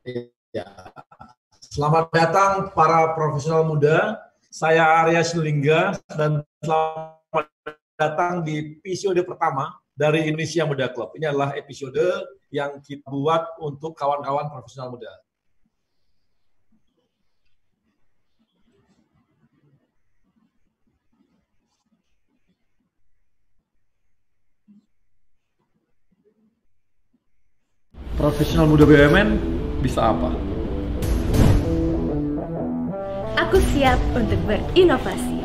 Ya. Selamat datang para profesional muda. Saya Arya Sinulinga dan selamat datang di episode pertama dari Indonesia Muda Club. Ini adalah episode yang kita buat untuk kawan-kawan profesional muda. Profesional muda BUMN bisa apa? Aku siap untuk berinovasi.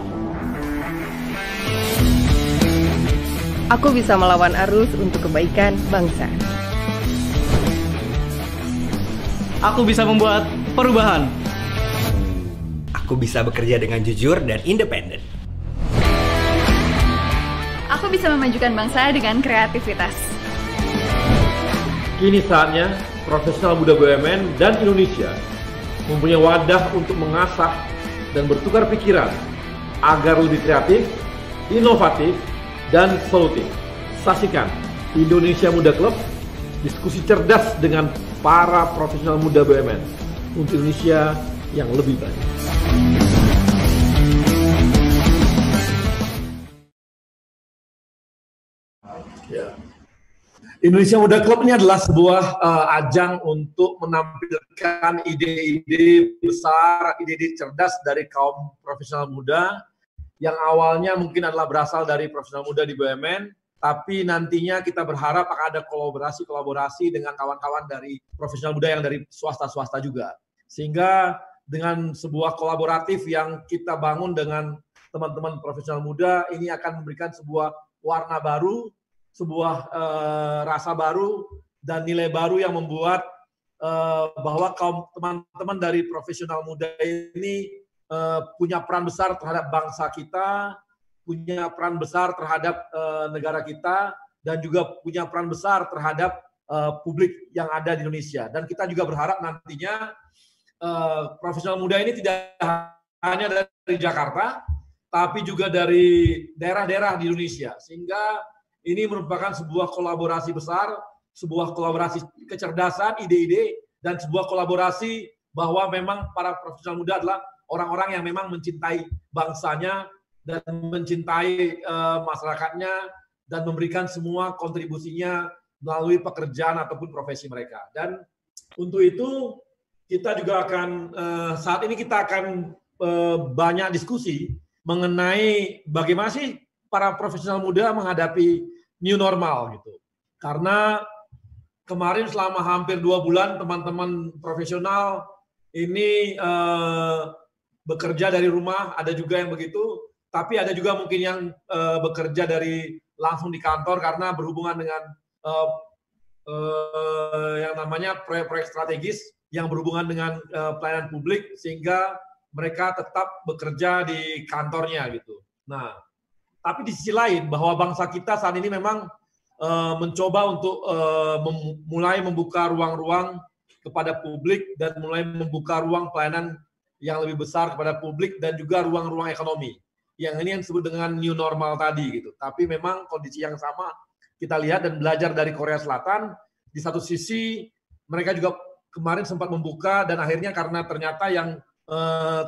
Aku bisa melawan arus untuk kebaikan bangsa. Aku bisa membuat perubahan. Aku bisa bekerja dengan jujur dan independen. Aku bisa memajukan bangsa dengan kreativitas. Kini saatnya profesional muda BUMN dan Indonesia mempunyai wadah untuk mengasah dan bertukar pikiran agar lebih kreatif, inovatif, dan solutif. Saksikan Indonesia Muda Club, diskusi cerdas dengan para profesional muda BUMN untuk Indonesia yang lebih baik. Ya. Indonesia Muda Club ini adalah sebuah ajang untuk menampilkan ide-ide besar, ide-ide cerdas dari kaum profesional muda yang awalnya mungkin adalah berasal dari profesional muda di BUMN, tapi nantinya kita berharap akan ada kolaborasi dengan kawan-kawan dari profesional muda yang dari swasta-swasta juga. Sehingga dengan sebuah kolaboratif yang kita bangun dengan teman-teman profesional muda, ini akan memberikan sebuah warna baru, sebuah rasa baru dan nilai baru yang membuat bahwa kaum teman-teman dari profesional muda ini punya peran besar terhadap bangsa kita, punya peran besar terhadap negara kita, dan juga punya peran besar terhadap publik yang ada di Indonesia. Dan kita juga berharap nantinya profesional muda ini tidak hanya dari Jakarta, tapi juga dari daerah-daerah di Indonesia, sehingga ini merupakan sebuah kolaborasi besar, sebuah kolaborasi kecerdasan, ide-ide, dan sebuah kolaborasi bahwa memang para profesional muda adalah orang-orang yang memang mencintai bangsanya dan mencintai masyarakatnya dan memberikan semua kontribusinya melalui pekerjaan ataupun profesi mereka. Dan untuk itu kita juga akan saat ini kita akan banyak diskusi mengenai bagaimana sih para profesional muda menghadapi new normal gitu. Karena kemarin selama hampir 2 bulan teman-teman profesional ini bekerja dari rumah, ada juga yang begitu, tapi ada juga mungkin yang bekerja dari langsung di kantor karena berhubungan dengan yang namanya proyek-proyek strategis yang berhubungan dengan pelayanan publik, sehingga mereka tetap bekerja di kantornya gitu. Nah, tapi di sisi lain bahwa bangsa kita saat ini memang mencoba untuk mulai membuka ruang-ruang kepada publik dan mulai membuka ruang pelayanan yang lebih besar kepada publik dan juga ruang-ruang ekonomi. Yang ini yang disebut dengan new normal tadi gitu. Tapi memang kondisi yang sama kita lihat dan belajar dari Korea Selatan, di satu sisi mereka juga kemarin sempat membuka dan akhirnya karena ternyata yang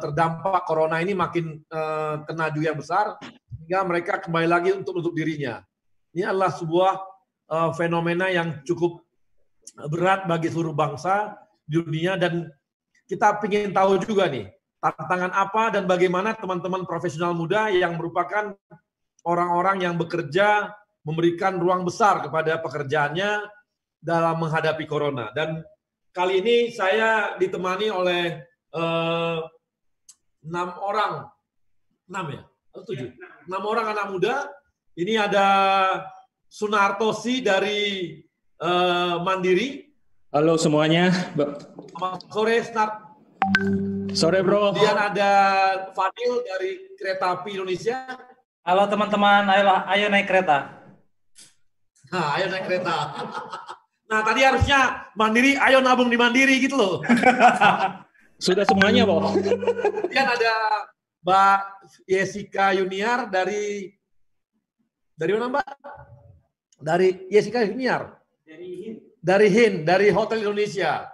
terdampak corona ini makin kena juga yang besar, sehingga mereka kembali lagi untuk menutup dirinya. Ini adalah sebuah fenomena yang cukup berat bagi seluruh bangsa di dunia, dan kita ingin tahu juga nih tantangan apa dan bagaimana teman-teman profesional muda yang merupakan orang-orang yang bekerja memberikan ruang besar kepada pekerjaannya dalam menghadapi corona. Dan kali ini saya ditemani oleh 6 orang, 6 ya? 7. 6 orang anak muda. Ini ada Sunartosi dari Mandiri. Halo semuanya. Selamat sore, Snart. Sore bro. Kemudian ada Fadil dari Kereta Api Indonesia. Halo teman-teman, ayo naik kereta. Nah, ayo naik kereta. Nah, tadi harusnya Mandiri, ayo nabung di Mandiri gitu loh. Sudah semuanya, Bang. Kemudian ada Mbak Jessica Yuniar dari mana, Mbak? Dari Jessica Yuniar. Dari HIN, dari Hotel Indonesia.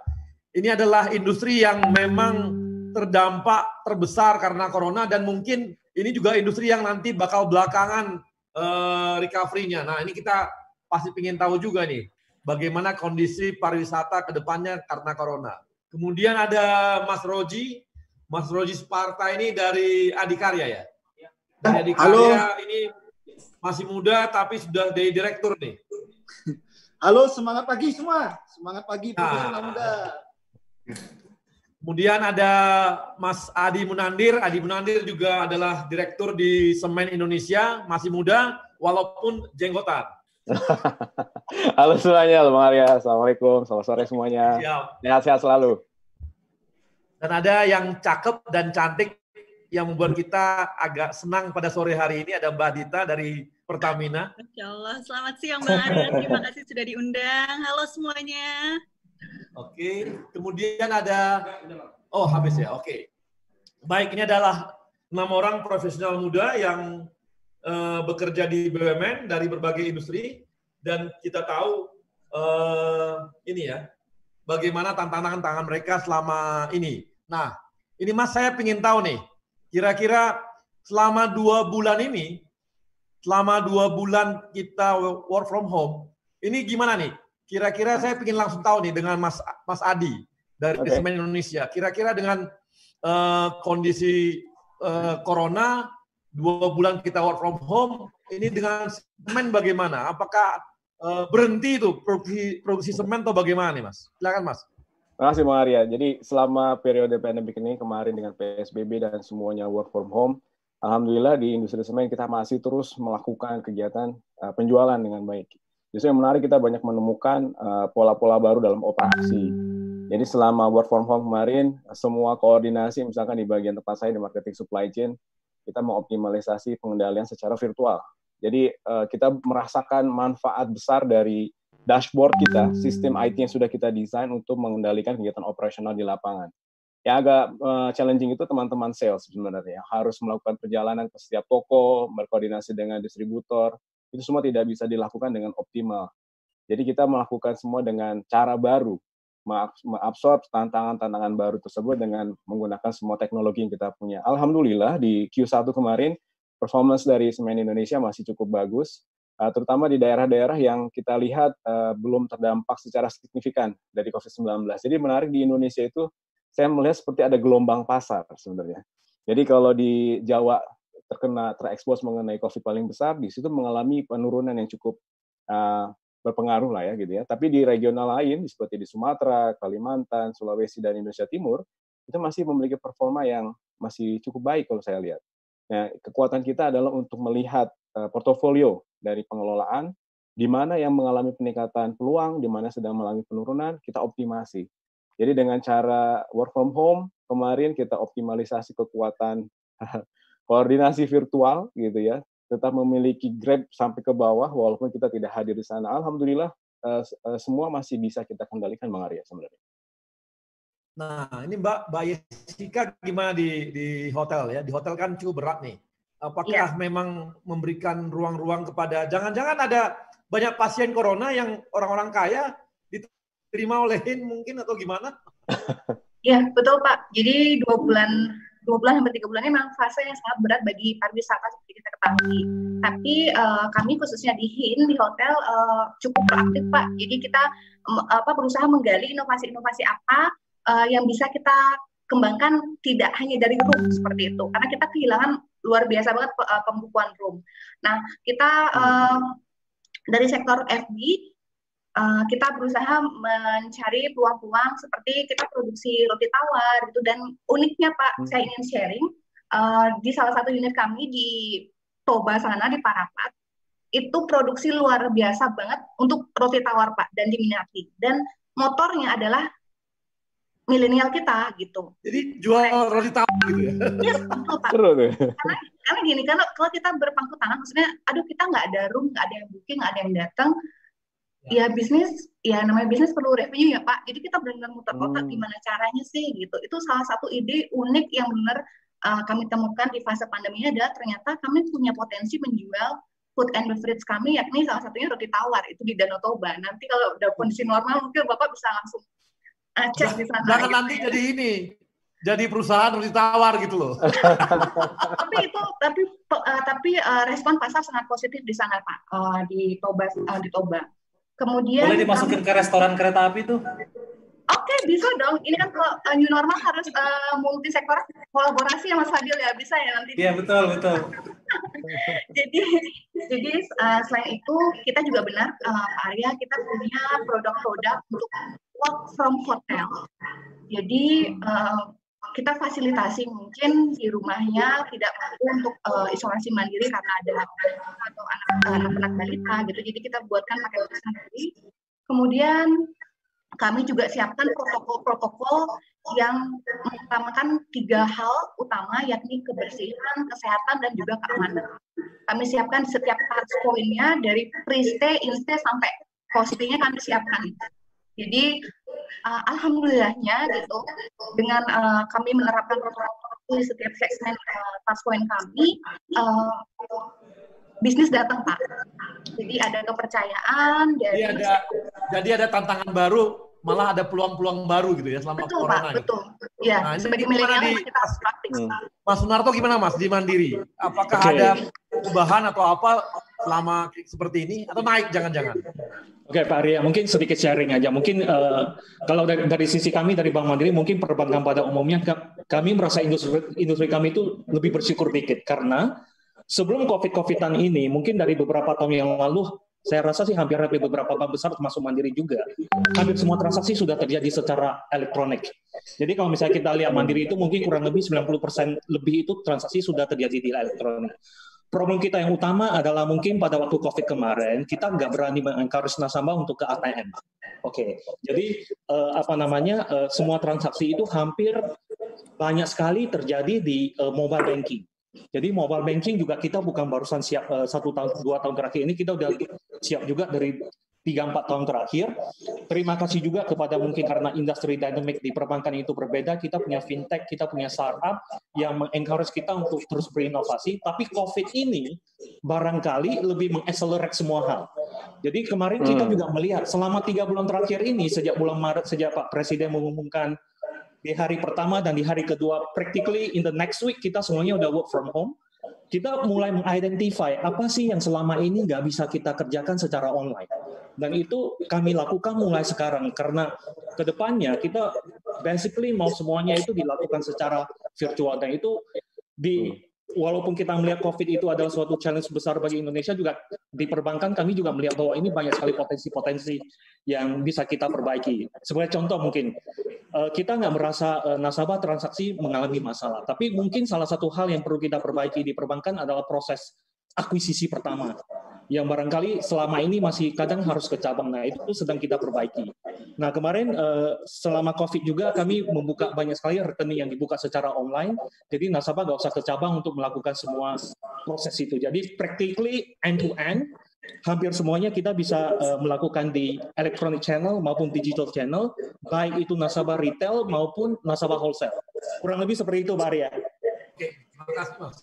ini adalah industri yang memang terdampak terbesar karena corona dan mungkin ini juga industri yang nanti bakal belakangan recovery-nya. Nah, ini kita pasti ingin tahu juga nih bagaimana kondisi pariwisata ke depannya karena corona. Kemudian ada Mas Roji Sparta ini dari Adikarya ya? Dari Adikarya ini masih muda tapi sudah jadi direktur nih. Halo, semangat pagi semua. Semangat pagi profesional muda. Kemudian ada Mas Adi Munandir. Adi Munandir juga adalah direktur di Semen Indonesia, masih muda walaupun jenggotan. Halo semuanya, Bang Arya. Assalamualaikum, selamat sore semuanya. Sehat-sehat selalu. Dan ada yang cakep dan cantik yang membuat kita agak senang pada sore hari ini, ada Mbak Dita dari Pertamina. Masya Allah, selamat siang Bang Arya. Terima kasih sudah diundang. Halo semuanya. Oke, kemudian ada, oh habis ya, oke. Baik, ini adalah 6 orang profesional muda yang bekerja di BUMN dari berbagai industri, dan kita tahu ini ya, bagaimana tantangan mereka selama ini. Nah, ini Mas, saya ingin tahu nih, kira-kira selama 2 bulan ini, selama 2 bulan kita work from home, ini gimana nih? Kira-kira saya ingin langsung tahu nih dengan Mas Adi dari Semen Indonesia. Kira-kira dengan kondisi corona, 2 bulan kita work from home, ini dengan semen bagaimana? Apakah berhenti itu produksi semen atau bagaimana nih Mas? Silakan Mas. Terima kasih Bang Arya. Jadi selama periode pandemik ini kemarin dengan PSBB dan semuanya work from home, alhamdulillah di industri semen kita masih terus melakukan kegiatan penjualan dengan baik. Justru yang menarik kita banyak menemukan pola-pola baru dalam operasi. Jadi selama work from home kemarin, semua koordinasi misalkan di bagian tempat saya di marketing supply chain, kita mengoptimalisasi pengendalian secara virtual. Jadi kita merasakan manfaat besar dari dashboard kita, sistem IT yang sudah kita desain untuk mengendalikan kegiatan operasional di lapangan. Yang agak challenging itu teman-teman sales sebenarnya, harus melakukan perjalanan ke setiap toko, berkoordinasi dengan distributor, itu semua tidak bisa dilakukan dengan optimal. Jadi kita melakukan semua dengan cara baru, mengabsorb tantangan-tantangan baru tersebut dengan menggunakan semua teknologi yang kita punya. Alhamdulillah di Q1 kemarin, performance dari Semen Indonesia masih cukup bagus, terutama di daerah-daerah yang kita lihat belum terdampak secara signifikan dari COVID-19. Jadi menarik di Indonesia itu, saya melihat seperti ada gelombang pasar sebenarnya. Jadi kalau di Jawa terekspos mengenai COVID paling besar, di situ mengalami penurunan yang cukup berpengaruh lah ya gitu ya. Tapi di regional lain seperti di Sumatera, Kalimantan, Sulawesi dan Indonesia Timur itu masih memiliki performa yang masih cukup baik kalau saya lihat. Nah, kekuatan kita adalah untuk melihat portofolio dari pengelolaan, di mana yang mengalami peningkatan peluang, di mana sedang mengalami penurunan, kita optimasi. Jadi dengan cara work from home, kemarin kita optimalisasi kekuatan koordinasi virtual gitu ya, tetap memiliki Grab sampai ke bawah walaupun kita tidak hadir di sana. Alhamdulillah semua masih bisa kita kendalikan Bang Arya sebenarnya. Nah, ini Mbak Yesika gimana di hotel ya? Di hotel kan cukup berat nih. Apakah memang memberikan ruang-ruang kepada, jangan-jangan ada banyak pasien corona yang orang-orang kaya diterima olehin mungkin atau gimana? Iya, betul Pak. Jadi 2 bulan sampai 3 bulan ini memang fase yang sangat berat bagi pariwisata seperti kita ketahui. Tapi kami khususnya di HIN, di hotel cukup proaktif Pak. Jadi kita berusaha menggali inovasi-inovasi apa yang bisa kita kembangkan tidak hanya dari room seperti itu. Karena kita kehilangan luar biasa banget pembukuan room. Nah, kita dari sektor FB, kita berusaha mencari peluang-peluang seperti kita produksi roti tawar gitu. Dan uniknya Pak, saya ingin sharing di salah satu unit kami di Toba sana di Parapat, itu produksi luar biasa banget untuk roti tawar Pak dan diminati. Dan motornya adalah milenial kita gitu. Jadi jual roti tawar gitu ya? Yes, betul Pak. Karena gini, karena kalau kita berpangku tangan, maksudnya, aduh kita nggak ada room, nggak ada yang booking, nggak ada yang datang, ya bisnis, ya namanya bisnis perlu revenue ya Pak. Jadi kita benar-benar muter-muter gimana caranya sih gitu. Itu salah satu ide unik yang benar kami temukan di fase pandemi adalah ternyata kami punya potensi menjual food and beverage kami, yakni salah satunya roti tawar itu di Danau Toba. Nanti kalau udah kondisi normal mungkin Bapak bisa langsung Cek di sana. Jangan gitu nanti ya. jadi ini, jadi perusahaan terus ditawar gitu loh. Tapi respon pasar sangat positif di sana Pak, di Toba. Kemudian Boleh dimasukin ke restoran kereta api tuh? Oke, bisa dong. Ini kan kalau new normal harus multi sektor kolaborasi ya Mas Fadil ya, bisa ya nanti. Iya betul. jadi selain itu kita juga benar Pak Arya, kita punya produk-produk untuk work from hotel. Jadi kita fasilitasi mungkin di rumahnya tidak mampu untuk isolasi mandiri karena ada atau anak-anak balita gitu. Jadi kita buatkan pakai tulisan sendiri. Kemudian kami juga siapkan protokol-protokol yang mengutamakan 3 hal utama, yakni kebersihan, kesehatan, dan juga keamanan. Kami siapkan di setiap touch point-nya, dari pre-stay, in-stay, sampai post-stay-nya kami siapkan. Jadi, alhamdulillahnya gitu, dengan kami menerapkan protokol di setiap segmen touch point kami, bisnis datang Pak. Jadi ada kepercayaan dari. Jadi ada tantangan baru, malah ada peluang-peluang baru gitu ya selama betul, corona. Pak, betul. Ya, Nah, sebagai milenial kita harus praktik. Mas Sunarto gimana Mas di Mandiri? Apakah ada perubahan atau apa selama seperti ini atau naik jangan-jangan? Oke Pak Arya, mungkin sedikit sharing aja. Mungkin kalau dari sisi kami dari Bank Mandiri, mungkin perbankan pada umumnya kami merasa industri kami itu lebih bersyukur dikit karena sebelum COVID-an ini, mungkin dari beberapa tahun yang lalu, saya rasa sih hampir beberapa bank besar termasuk Mandiri juga, hampir semua transaksi sudah terjadi secara elektronik. Jadi kalau misalnya kita lihat Mandiri itu mungkin kurang lebih 90% lebih itu transaksi sudah terjadi di elektronik. Problem kita yang utama adalah mungkin pada waktu COVID kemarin, kita nggak berani mengencourage nasabah untuk ke ATM. Oke, jadi semua transaksi itu hampir banyak sekali terjadi di mobile banking. Jadi mobile banking juga kita bukan barusan siap 1 tahun 2 tahun terakhir ini, kita udah siap juga dari 3-4 tahun terakhir. Terima kasih juga kepada mungkin karena industri dynamic di perbankan itu berbeda, kita punya fintech, kita punya startup yang mengencourage kita untuk terus berinovasi. Tapi COVID ini barangkali lebih mengaccelerate semua hal. Jadi kemarin kita juga melihat selama 3 bulan terakhir ini, sejak bulan Maret, sejak Pak Presiden mengumumkan di hari pertama dan di hari kedua, practically in the next week kita semuanya udah work from home. Kita mulai mengidentify apa sih yang selama ini nggak bisa kita kerjakan secara online. Dan itu kami lakukan mulai sekarang, karena kedepannya kita basically mau semuanya itu dilakukan secara virtual. Dan itu walaupun kita melihat COVID itu adalah suatu challenge besar bagi Indonesia, juga di perbankan kami juga melihat bahwa ini banyak sekali potensi-potensi yang bisa kita perbaiki. Sebagai contoh mungkin, kita nggak merasa nasabah transaksi mengalami masalah. Tapi mungkin salah satu hal yang perlu kita perbaiki di perbankan adalah proses akuisisi pertama, yang barangkali selama ini masih kadang harus ke cabang. Nah, itu sedang kita perbaiki. Nah, kemarin selama COVID juga kami membuka banyak sekali rekening yang dibuka secara online, jadi nasabah nggak usah ke cabang untuk melakukan semua proses itu. Jadi practically end-to-end, hampir semuanya kita bisa melakukan di electronic channel maupun digital channel, baik itu nasabah retail maupun nasabah wholesale. Kurang lebih seperti itu, Pak Arya. Oke, terima kasih Mas.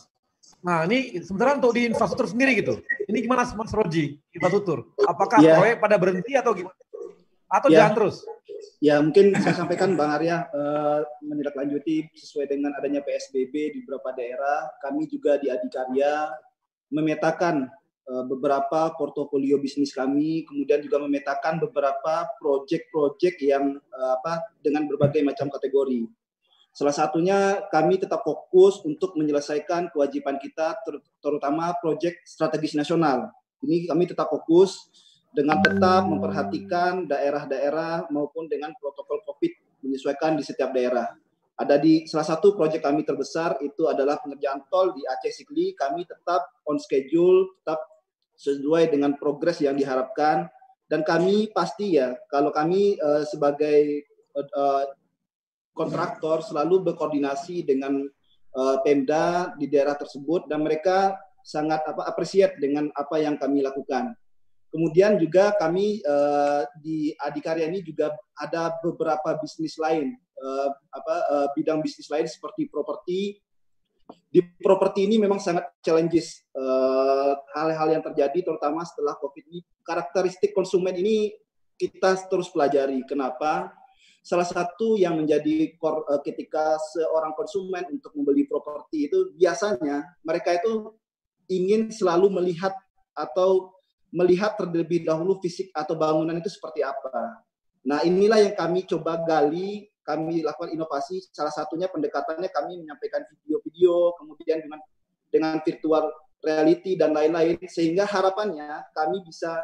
Nah, ini sebenarnya untuk di infrastruktur sendiri gitu. Ini gimana Mas Roji, infrastruktur? Apakah proyek pada berhenti atau gimana? Atau jalan terus? Ya, mungkin saya sampaikan Bang Arya, menindaklanjuti sesuai dengan adanya PSBB di beberapa daerah, kami juga di Adikarya memetakan beberapa portofolio bisnis kami, kemudian juga memetakan beberapa proyek-proyek yang dengan berbagai macam kategori. Salah satunya kami tetap fokus untuk menyelesaikan kewajiban kita, terutama proyek strategis nasional. Ini kami tetap fokus dengan tetap memperhatikan daerah-daerah maupun dengan protokol COVID menyesuaikan di setiap daerah. Ada di salah satu proyek kami terbesar itu adalah pengerjaan tol di Aceh Sigli. Kami tetap on schedule, tetap sesuai dengan progres yang diharapkan. Dan kami pasti kalau kami sebagai kontraktor selalu berkoordinasi dengan Pemda di daerah tersebut, dan mereka sangat appreciate dengan apa yang kami lakukan. Kemudian juga kami di Adikarya ini juga ada beberapa bisnis lain, bidang bisnis lain seperti properti. Di properti ini memang sangat challenges, hal-hal yang terjadi terutama setelah COVID ini. Karakteristik konsumen ini kita terus pelajari. Kenapa? salah satu yang menjadi ketika seorang konsumen untuk membeli properti itu biasanya mereka itu ingin selalu melihat terlebih dahulu fisik atau bangunan itu seperti apa. Nah, inilah yang kami coba gali, kami lakukan inovasi. Salah satunya pendekatannya kami menyampaikan video-video, kemudian dengan virtual reality dan lain-lain, sehingga harapannya kami bisa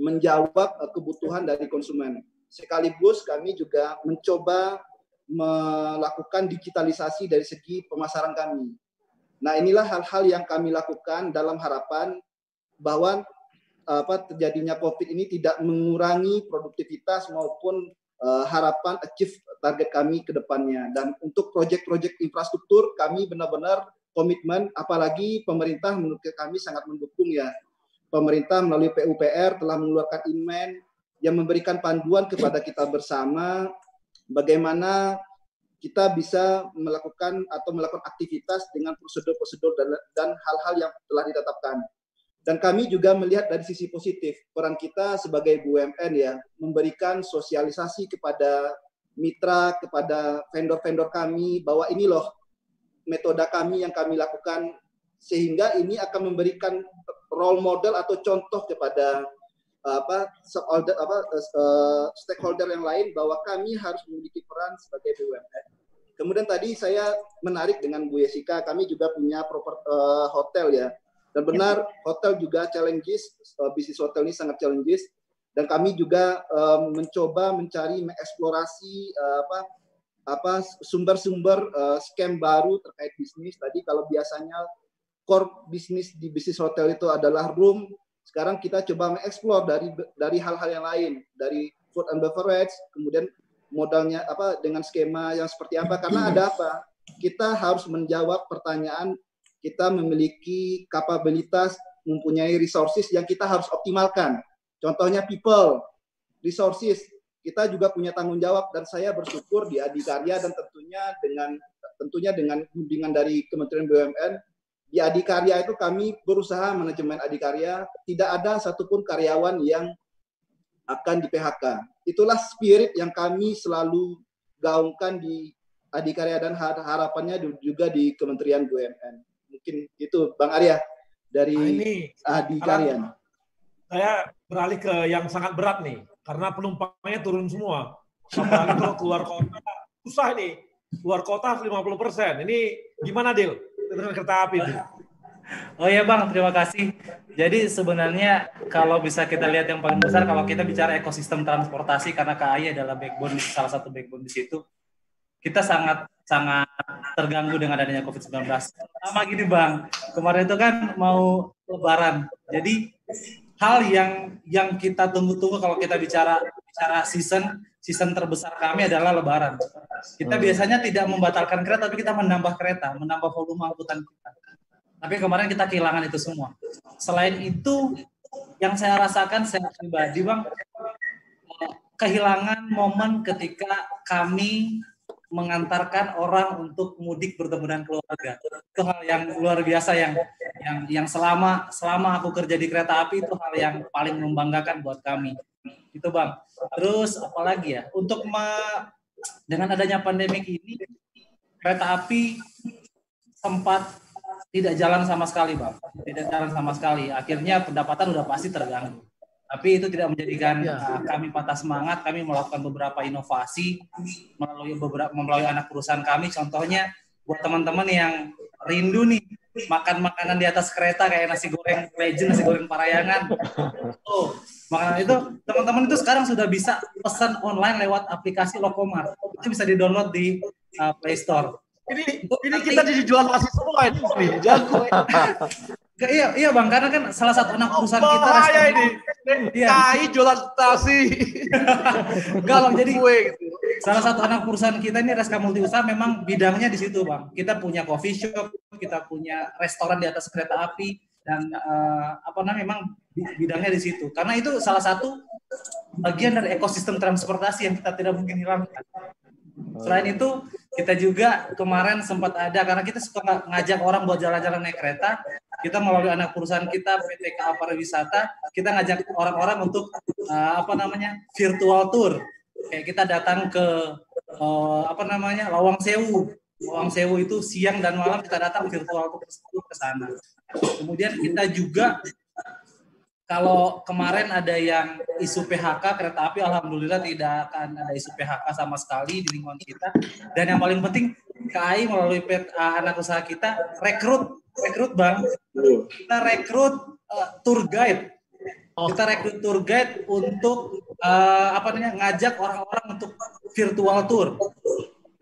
menjawab kebutuhan dari konsumen. Sekaligus kami juga mencoba melakukan digitalisasi dari segi pemasaran kami. Nah, inilah hal-hal yang kami lakukan dalam harapan bahwa terjadinya COVID ini tidak mengurangi produktivitas maupun harapan achieve target kami ke depannya. Dan untuk proyek-proyek infrastruktur kami benar-benar komitmen, apalagi pemerintah menurut kami sangat mendukung ya. Pemerintah melalui PUPR telah mengeluarkan inmen yang memberikan panduan kepada kita bersama bagaimana kita bisa melakukan aktivitas dengan prosedur-prosedur dan hal-hal yang telah ditetapkan. Dan kami juga melihat dari sisi positif, peran kita sebagai BUMN ya, memberikan sosialisasi kepada mitra, kepada vendor-vendor kami, bahwa ini loh metode kami yang kami lakukan, sehingga ini akan memberikan role model atau contoh kepada stakeholder yang lain bahwa kami harus memiliki peran sebagai BUMN. Kemudian tadi saya menarik dengan Bu Yesika, kami juga punya hotel ya. Dan benar, hotel juga challenges, bisnis hotel ini sangat challenges. Dan kami juga mencoba mengeksplorasi sumber-sumber scam baru terkait bisnis. Tadi kalau biasanya core bisnis di bisnis hotel itu adalah room, sekarang kita coba mengeksplor dari hal-hal yang lain, dari food and beverage, kemudian modalnya dengan skema yang seperti apa, karena ada apa? Kita harus menjawab pertanyaan, kita memiliki kapabilitas, mempunyai resources yang kita harus optimalkan. Contohnya people, resources, kita juga punya tanggung jawab, dan saya bersyukur di Adikarya dan tentunya dengan bimbingan dari Kementerian BUMN, di Adikarya itu kami berusaha manajemen Adikarya, tidak ada satupun karyawan yang akan di PHK. Itulah spirit yang kami selalu gaungkan di Adikarya dan harapannya juga di Kementerian BUMN. Mungkin itu Bang Arya dari Adikarya. Saya beralih ke yang sangat berat nih, karena penumpangnya turun semua. Apalagi kalau keluar kota, susah nih. Keluar kota 50%. Ini gimana, Dil? Dengan kereta api itu. Oh ya Bang, terima kasih. Jadi sebenarnya kalau bisa kita lihat yang paling besar, kalau kita bicara ekosistem transportasi, karena KAI adalah backbone, salah satu backbone di situ, kita sangat terganggu dengan adanya COVID-19. Sama gini Bang, kemarin itu kan mau Lebaran. Jadi hal yang kita tunggu-tunggu kalau kita bicara season terbesar kami adalah Lebaran. Kita biasanya tidak membatalkan kereta, tapi kita menambah kereta, menambah volume angkutan kita. Tapi kemarin kita kehilangan itu semua. Selain itu, yang saya rasakan saya pribadi Bang, kehilangan momen ketika kami mengantarkan orang untuk mudik bertemu dengan keluarga. Itu hal yang luar biasa yang selama aku kerja di kereta api itu hal yang paling membanggakan buat kami. Itu Bang. Terus apalagi ya, untuk dengan adanya pandemik ini, kereta api sempat tidak jalan sama sekali Bang. Tidak jalan sama sekali. Akhirnya pendapatan udah pasti terganggu. Tapi itu tidak menjadikan kami patah semangat. Kami melakukan beberapa inovasi melalui anak perusahaan kami. Contohnya buat teman-teman yang rindu nih makan makanan di atas kereta kayak nasi goreng legend, nasi goreng Parayangan. Makanan itu teman-teman itu sekarang sudah bisa pesan online lewat aplikasi Lokomart. Itu bisa di-download di Play Store. Ini kita dijual nasi semua ini. Jago. Iya Bang, karena kan salah satu anak perusahaan kita ini. KAI jualan nasi. Enggak Bang, jadi salah satu anak perusahaan kita ini Reska Multi Usaha memang bidangnya di situ Bang. Kita punya coffee shop, kita punya restoran di atas kereta api, dan memang bidangnya di situ. Karena itu salah satu bagian dari ekosistem transportasi yang kita tidak mungkin hilangkan. Selain itu, kita juga kemarin sempat ada, karena kita suka ngajak orang buat jalan-jalan naik kereta, kita melalui anak perusahaan kita, PT KA Pariwisata, kita ngajak orang-orang untuk virtual tour. Kayak kita datang ke Lawang Sewu. Lawang Sewu itu siang dan malam kita datang virtual tour tersebut ke sana. Kemudian kita juga kalau kemarin ada yang isu PHK kereta api, alhamdulillah tidak akan ada isu PHK sama sekali di lingkungan kita. Dan yang paling penting KAI melalui anak usaha kita rekrut Bang. Kita rekrut tour guide. Kita rekrut tour guide untuk ngajak orang-orang untuk virtual tour.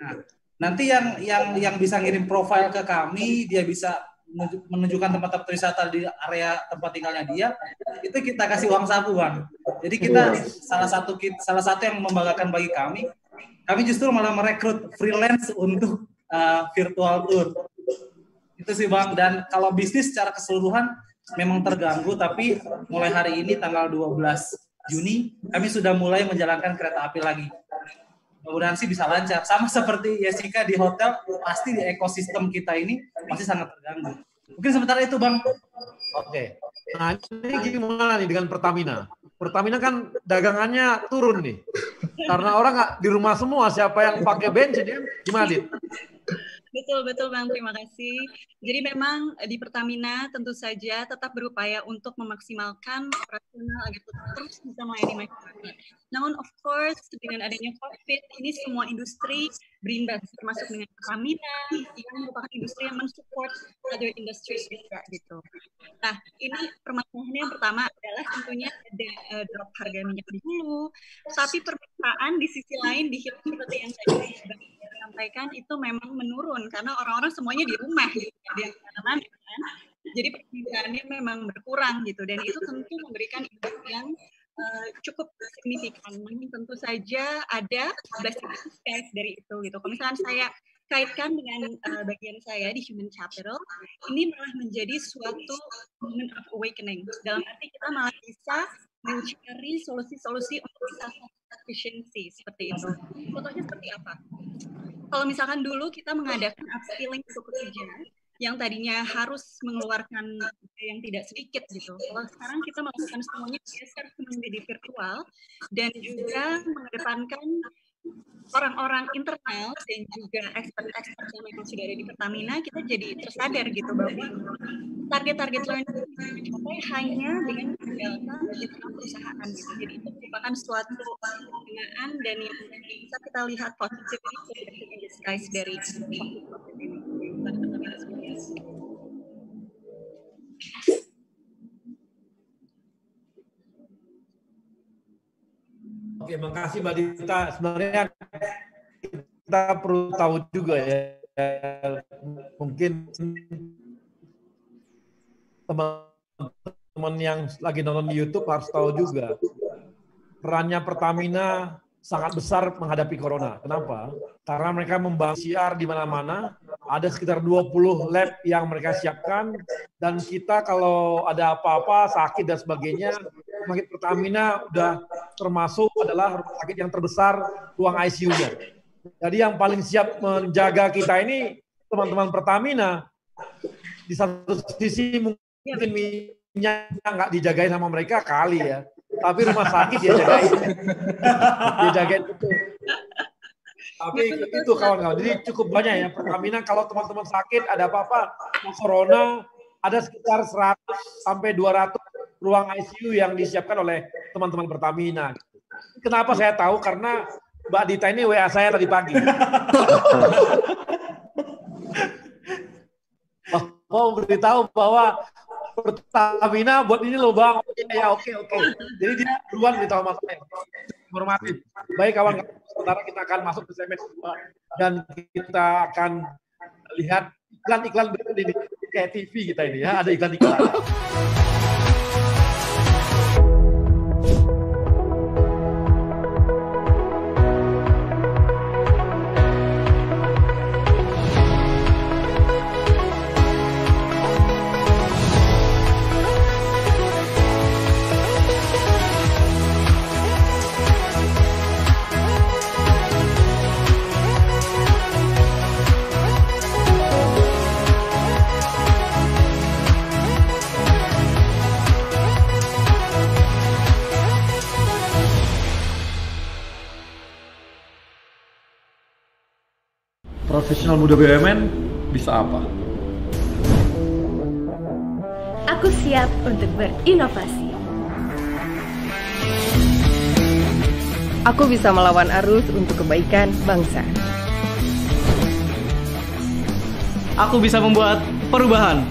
Nah, nanti yang bisa ngirim profil ke kami, dia bisa menunjukkan tempat-tempat wisata di area tempat tinggalnya dia, itu kita kasih uang saku, Bang. Jadi kita salah satu yang membanggakan bagi kami justru malah merekrut freelance untuk virtual tour. Itu sih, Bang. Dan kalau bisnis secara keseluruhan memang terganggu, tapi mulai hari ini tanggal 12 Juni kami sudah mulai menjalankan kereta api lagi. Mudah-mudahan sih bisa lancar. Sama seperti Jessica di hotel, pasti di ekosistem kita ini masih sangat terganggu. Mungkin sementara itu, Bang. Oke. Nah, ini gimana nih dengan Pertamina? Pertamina kan dagangannya turun nih. Karena orang nggak di rumah semua, siapa yang pakai bensin ya? Gimana, Dit? Betul Bang, terima kasih. Jadi memang di Pertamina tentu saja tetap berupaya untuk memaksimalkan operasional agar terus bisa melayani masyarakat. Namun of course dengan adanya COVID ini semua industri berimbas, termasuk dengan Pertamina yang merupakan industri yang mensupport other industries juga gitu. Nah ini permasalahannya yang pertama adalah tentunya ada drop harga minyak di hulu, tapi permintaan di sisi lain di hilir seperti yang tadi sampaikan itu memang menurun karena orang-orang semuanya di rumah gitu kan. Jadi permintaannya memang berkurang gitu dan itu tentu memberikan impact yang cukup signifikan. Namun tentu saja ada blessing disguise dari itu gitu. Kalau misalnya saya kaitkan dengan bagian saya di human capital, ini malah menjadi suatu moment of awakening. Dalam arti kita malah bisa mencari solusi-solusi untuk bisa efisiensi seperti itu. Contohnya seperti apa? Kalau misalkan dulu kita mengadakan upskilling untuk pekerja yang tadinya harus mengeluarkan yang tidak sedikit gitu. Kalau sekarang kita melakukan semuanya geser menjadi virtual dan juga mengedepankan orang-orang internal dan juga expert-expert yang memang sudah ada di Pertamina, kita jadi tersadar gitu bahwa target-target learning itu dicapai hanya dengan mengandalkan internal perusahaan gitu. Jadi itu merupakan suatu penggunaan dan yang bisa kita lihat positif ini in disguise dari COVID ini. Oke, makasih Mbak Dita. Sebenarnya kita perlu tahu juga ya, mungkin teman-teman yang lagi nonton di YouTube harus tahu juga perannya Pertamina sangat besar menghadapi corona. Kenapa? Karena mereka membangun PCR di mana-mana, ada sekitar 20 lab yang mereka siapkan, dan kita kalau ada apa-apa, sakit dan sebagainya, rumah sakit Pertamina udah termasuk adalah rumah sakit yang terbesar ruang ICU-nya. Jadi yang paling siap menjaga kita ini teman-teman Pertamina. Di satu sisi mungkin minyak nggak dijagain sama mereka kali ya, tapi rumah sakit dia jagain. Dia jagain betul. Tapi itu kawan-kawan, jadi cukup banyak ya Pertamina. Kalau teman-teman sakit, ada apa-apa, corona, ada sekitar 100 sampai 200 ruang ICU yang disiapkan oleh teman-teman Pertamina. Kenapa saya tahu? Karena Mbak Dita ini WA saya tadi pagi. Mau beritahu bahwa Pertamina buat ini loh Bang. Ya oke. Jadi dia duluan beritahu sama saya. Hormati. Baik kawan-kawan, sementara kita akan masuk ke segmen dan kita akan lihat iklan-iklan berikut ini kayak TV kita ini ya, ada iklan-iklan. Profesional muda BUMN bisa apa? Aku siap untuk berinovasi. Aku bisa melawan arus untuk kebaikan bangsa. Aku bisa membuat perubahan.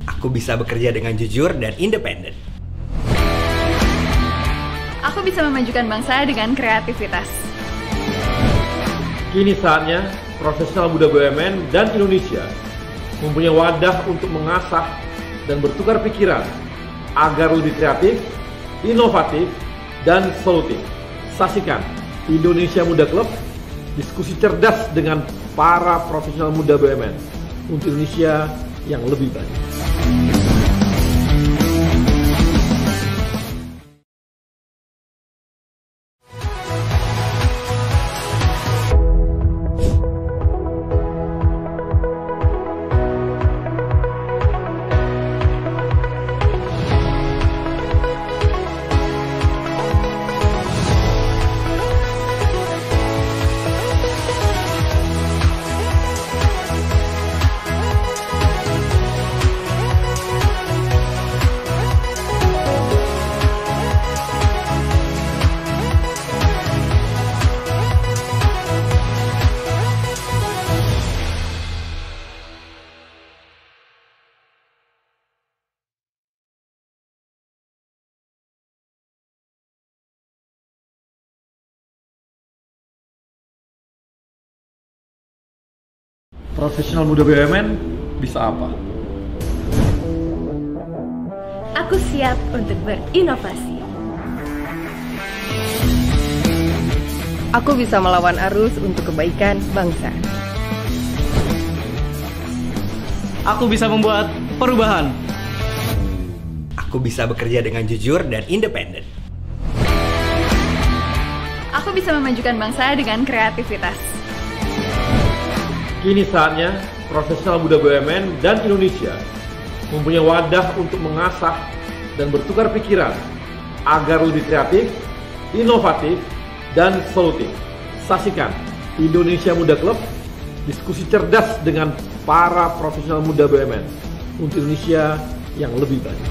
Aku bisa bekerja dengan jujur dan independen. Aku bisa memajukan bangsa dengan kreativitas. Kini saatnya profesional muda BUMN dan Indonesia mempunyai wadah untuk mengasah dan bertukar pikiran agar lebih kreatif, inovatif, dan solutif. Saksikan Indonesia Muda Club, diskusi cerdas dengan para profesional muda BUMN untuk Indonesia yang lebih baik. Profesional muda BUMN bisa apa? Aku siap untuk berinovasi. Aku bisa melawan arus untuk kebaikan bangsa. Aku bisa membuat perubahan. Aku bisa bekerja dengan jujur dan independen. Aku bisa memajukan bangsa dengan kreativitas. Kini saatnya profesional muda BUMN dan Indonesia mempunyai wadah untuk mengasah dan bertukar pikiran agar lebih kreatif, inovatif, dan solutif. Saksikan Indonesia Muda Club, diskusi cerdas dengan para profesional muda BUMN untuk Indonesia yang lebih baik.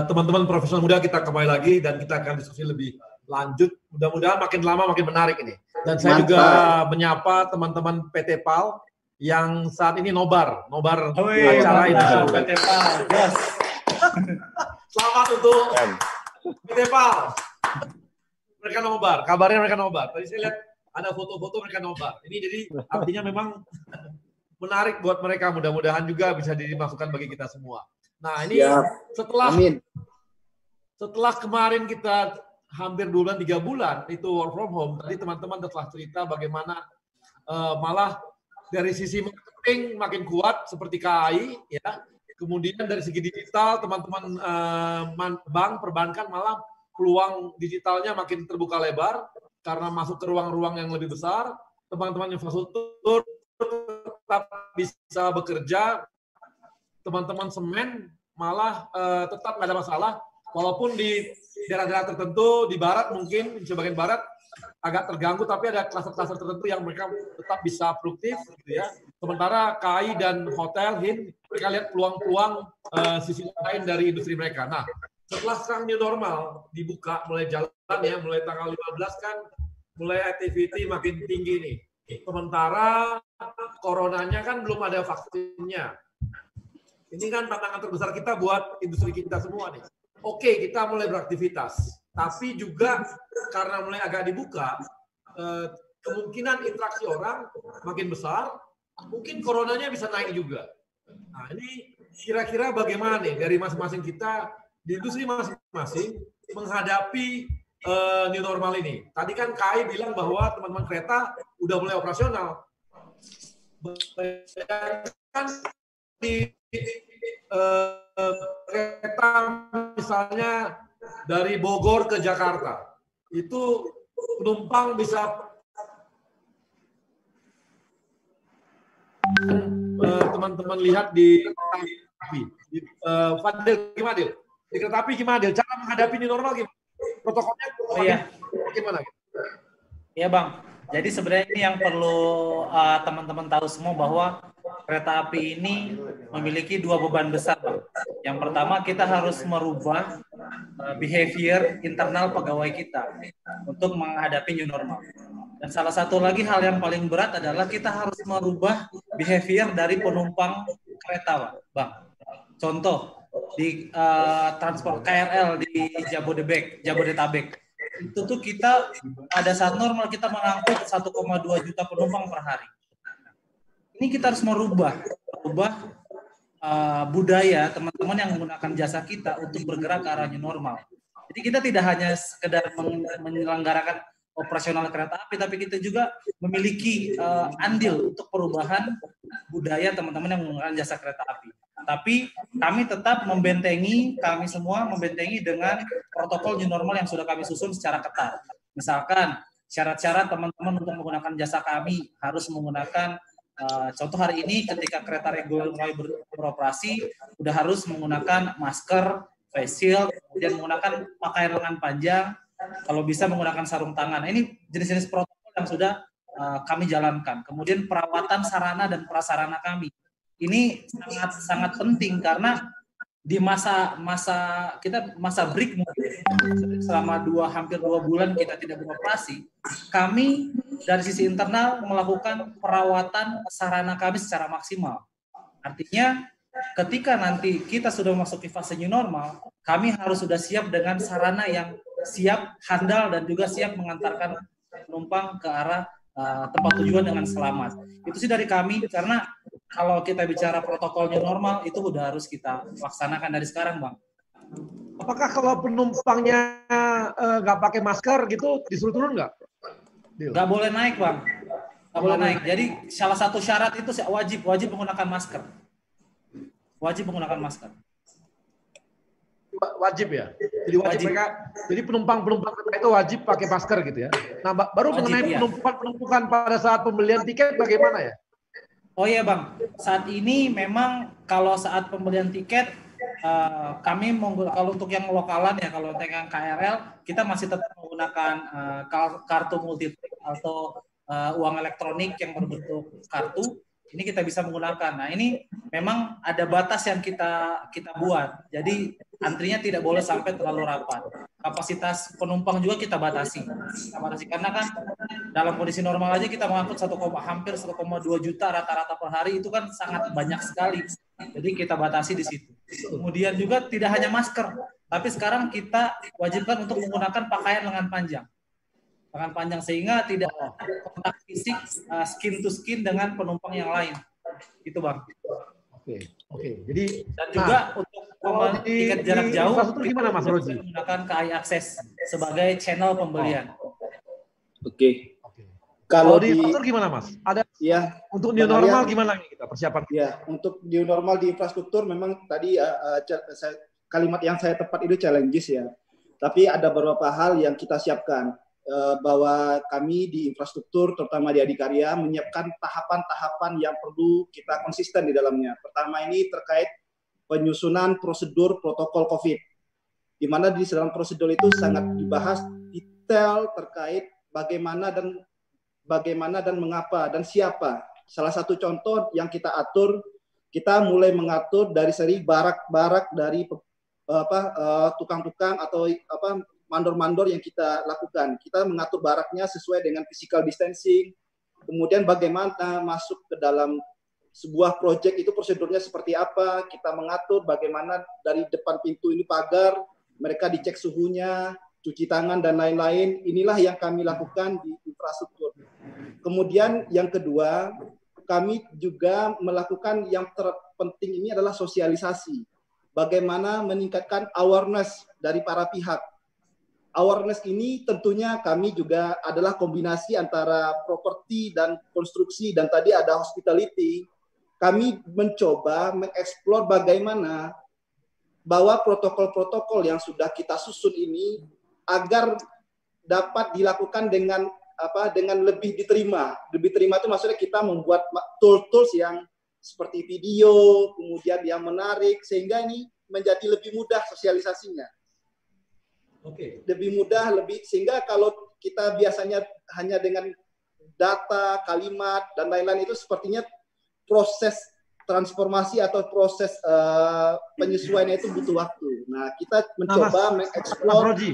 Teman-teman profesional muda, kita kembali lagi dan kita akan diskusi lebih lanjut. Mudah-mudahan makin lama makin menarik ini. Dan saya juga menyapa teman-teman PT PAL yang saat ini nobar acara ini. PT PAL, yes. Selamat untuk PT PAL. Mereka nobar, kabarnya mereka nobar. Tadi saya lihat ada foto-foto mereka nobar. Ini jadi artinya memang menarik buat mereka. Mudah-mudahan juga bisa dimasukkan bagi kita semua. Nah ini setelah kemarin kita hampir 2 bulan, 3 bulan itu work from home, tadi teman-teman telah cerita bagaimana malah dari sisi marketing makin kuat seperti KAI, ya. Kemudian dari segi digital teman-teman bank perbankan malah peluang digitalnya makin terbuka lebar karena masuk ke ruang-ruang yang lebih besar. Teman-teman infrastruktur tetap bisa bekerja. Teman-teman semen malah tetap nggak ada masalah, walaupun di daerah-daerah tertentu di barat mungkin di sebagian barat agak terganggu, tapi ada klaster-klaster tertentu yang mereka tetap bisa produktif, gitu ya. Sementara KAI dan hotel, mereka lihat peluang-peluang sisi lain dari industri mereka. Nah, setelah sekarang new normal dibuka mulai jalan ya, mulai tanggal 15 kan, mulai activity makin tinggi nih. Sementara coronanya kan belum ada vaksinnya. Ini kan tantangan terbesar kita buat industri kita semua nih. Oke, kita mulai beraktivitas, tapi juga karena mulai agak dibuka, kemungkinan interaksi orang makin besar, mungkin coronanya bisa naik juga. Nah, ini kira-kira bagaimana nih dari masing-masing kita di industri masing-masing menghadapi new normal ini. Tadi kan KAI bilang bahwa teman-teman kereta udah mulai operasional. Kan di kereta misalnya dari Bogor ke Jakarta, itu penumpang bisa teman-teman lihat di kereta api. Fadil gimana, Dil? Di kereta api gimana, Dil? Cara menghadapi new normal gimana? Protokolnya gimana? Iya, Bang. Jadi sebenarnya ini yang perlu teman-teman tahu semua bahwa kereta api ini memiliki dua beban besar, Bang. Yang pertama, kita harus merubah behavior internal pegawai kita untuk menghadapi new normal. Dan salah satu lagi hal yang paling berat adalah kita harus merubah behavior dari penumpang kereta, Bang. Contoh, di transport KRL di Jabodetabek, itu tuh kita pada saat normal kita mengangkut 1,2 juta penumpang per hari. Ini kita harus merubah budaya teman-teman yang menggunakan jasa kita untuk bergerak ke arah new normal. Jadi kita tidak hanya sekedar menyelenggarakan operasional kereta api, tapi kita juga memiliki andil untuk perubahan budaya teman-teman yang menggunakan jasa kereta api. Tapi kami tetap kami semua membentengi dengan protokol new normal yang sudah kami susun secara ketat. Misalkan syarat-syarat teman-teman untuk menggunakan jasa kami harus menggunakan contoh hari ini ketika kereta reguler mulai beroperasi, sudah harus menggunakan masker, face shield, kemudian menggunakan pakaian lengan panjang, kalau bisa menggunakan sarung tangan. Ini jenis-jenis protokol yang sudah kami jalankan. Kemudian perawatan sarana dan prasarana kami. Ini sangat penting karena di masa break mungkin selama hampir 2 bulan kita tidak beroperasi, kami dari sisi internal melakukan perawatan sarana kami secara maksimal. Artinya ketika nanti kita sudah memasuki fase new normal, kami harus sudah siap dengan sarana yang siap, handal, dan juga siap mengantarkan penumpang ke arah tempat tujuan dengan selamat. Itu sih dari kami, karena kalau kita bicara protokol new normal itu udah harus kita laksanakan dari sekarang, Bang. Apakah kalau penumpangnya nggak pakai masker gitu disuruh turun nggak? Nggak boleh naik, Bang. Nggak boleh naik. Jadi salah satu syarat itu wajib menggunakan masker. Wajib menggunakan masker. Wajib ya. Jadi wajib. Mereka, jadi penumpang itu wajib pakai masker gitu ya. Nah, baru wajib, mengenai penumpukan pada saat pembelian tiket bagaimana ya? Oh iya, Bang. Saat ini memang kalau saat pembelian tiket kami kalau untuk yang lokalan ya, kalau dengan KRL kita masih tetap menggunakan kartu multi atau uang elektronik yang berbentuk kartu. Ini kita bisa menggunakan. Nah, ini memang ada batas yang kita buat. Jadi antrinya tidak boleh sampai terlalu rapat. Kapasitas penumpang juga kita batasi. Karena kan dalam kondisi normal aja kita mengangkut hampir 1,2 juta rata-rata per hari, itu kan sangat banyak sekali. Jadi kita batasi di situ. Kemudian juga tidak hanya masker, tapi sekarang kita wajibkan untuk menggunakan pakaian lengan panjang. Lengan panjang sehingga tidak kontak fisik skin to skin dengan penumpang yang lain. Itu, Bang. Oke. Jadi dan juga untuk tiket jarak jauh itu gimana, Mas Roji? Menggunakan KAI Akses sebagai channel pembelian. Oke. Kalau di infrastruktur gimana, Mas? Ada ya untuk new normal gimana nih kita persiapan? Ya, untuk new normal di infrastruktur memang tadi kalimat yang saya tepat itu challenges ya. Tapi ada beberapa hal yang kita siapkan. Bahwa kami di infrastruktur, terutama di Adikarya, menyiapkan tahapan-tahapan yang perlu kita konsisten di dalamnya. Pertama ini terkait penyusunan prosedur protokol COVID, di mana di dalam prosedur itu sangat dibahas detail terkait bagaimana dan mengapa dan siapa. Salah satu contoh yang kita atur, kita mulai mengatur dari seri barak-barak dari tukang-tukang atau mandor-mandor yang kita lakukan. Kita mengatur baraknya sesuai dengan physical distancing, kemudian bagaimana masuk ke dalam sebuah proyek itu prosedurnya seperti apa, kita mengatur bagaimana dari depan pintu ini pagar, mereka dicek suhunya, cuci tangan dan lain-lain. Inilah yang kami lakukan di infrastruktur. Kemudian yang kedua, kami juga melakukan yang terpenting ini adalah sosialisasi. Bagaimana meningkatkan awareness dari para pihak. Awareness ini tentunya kami juga adalah kombinasi antara properti dan konstruksi, dan tadi ada hospitality. Kami mencoba mengeksplor bagaimana bahwa protokol-protokol yang sudah kita susun ini agar dapat dilakukan dengan lebih diterima. Lebih terima itu maksudnya kita membuat tools yang seperti video, kemudian yang menarik, sehingga ini menjadi lebih mudah sosialisasinya. Oke. Lebih mudah, sehingga kalau kita biasanya hanya dengan data, kalimat, dan lain-lain itu sepertinya proses transformasi atau proses penyesuaian itu butuh waktu. Nah, kita mencoba mengeksplor. Mas Roji,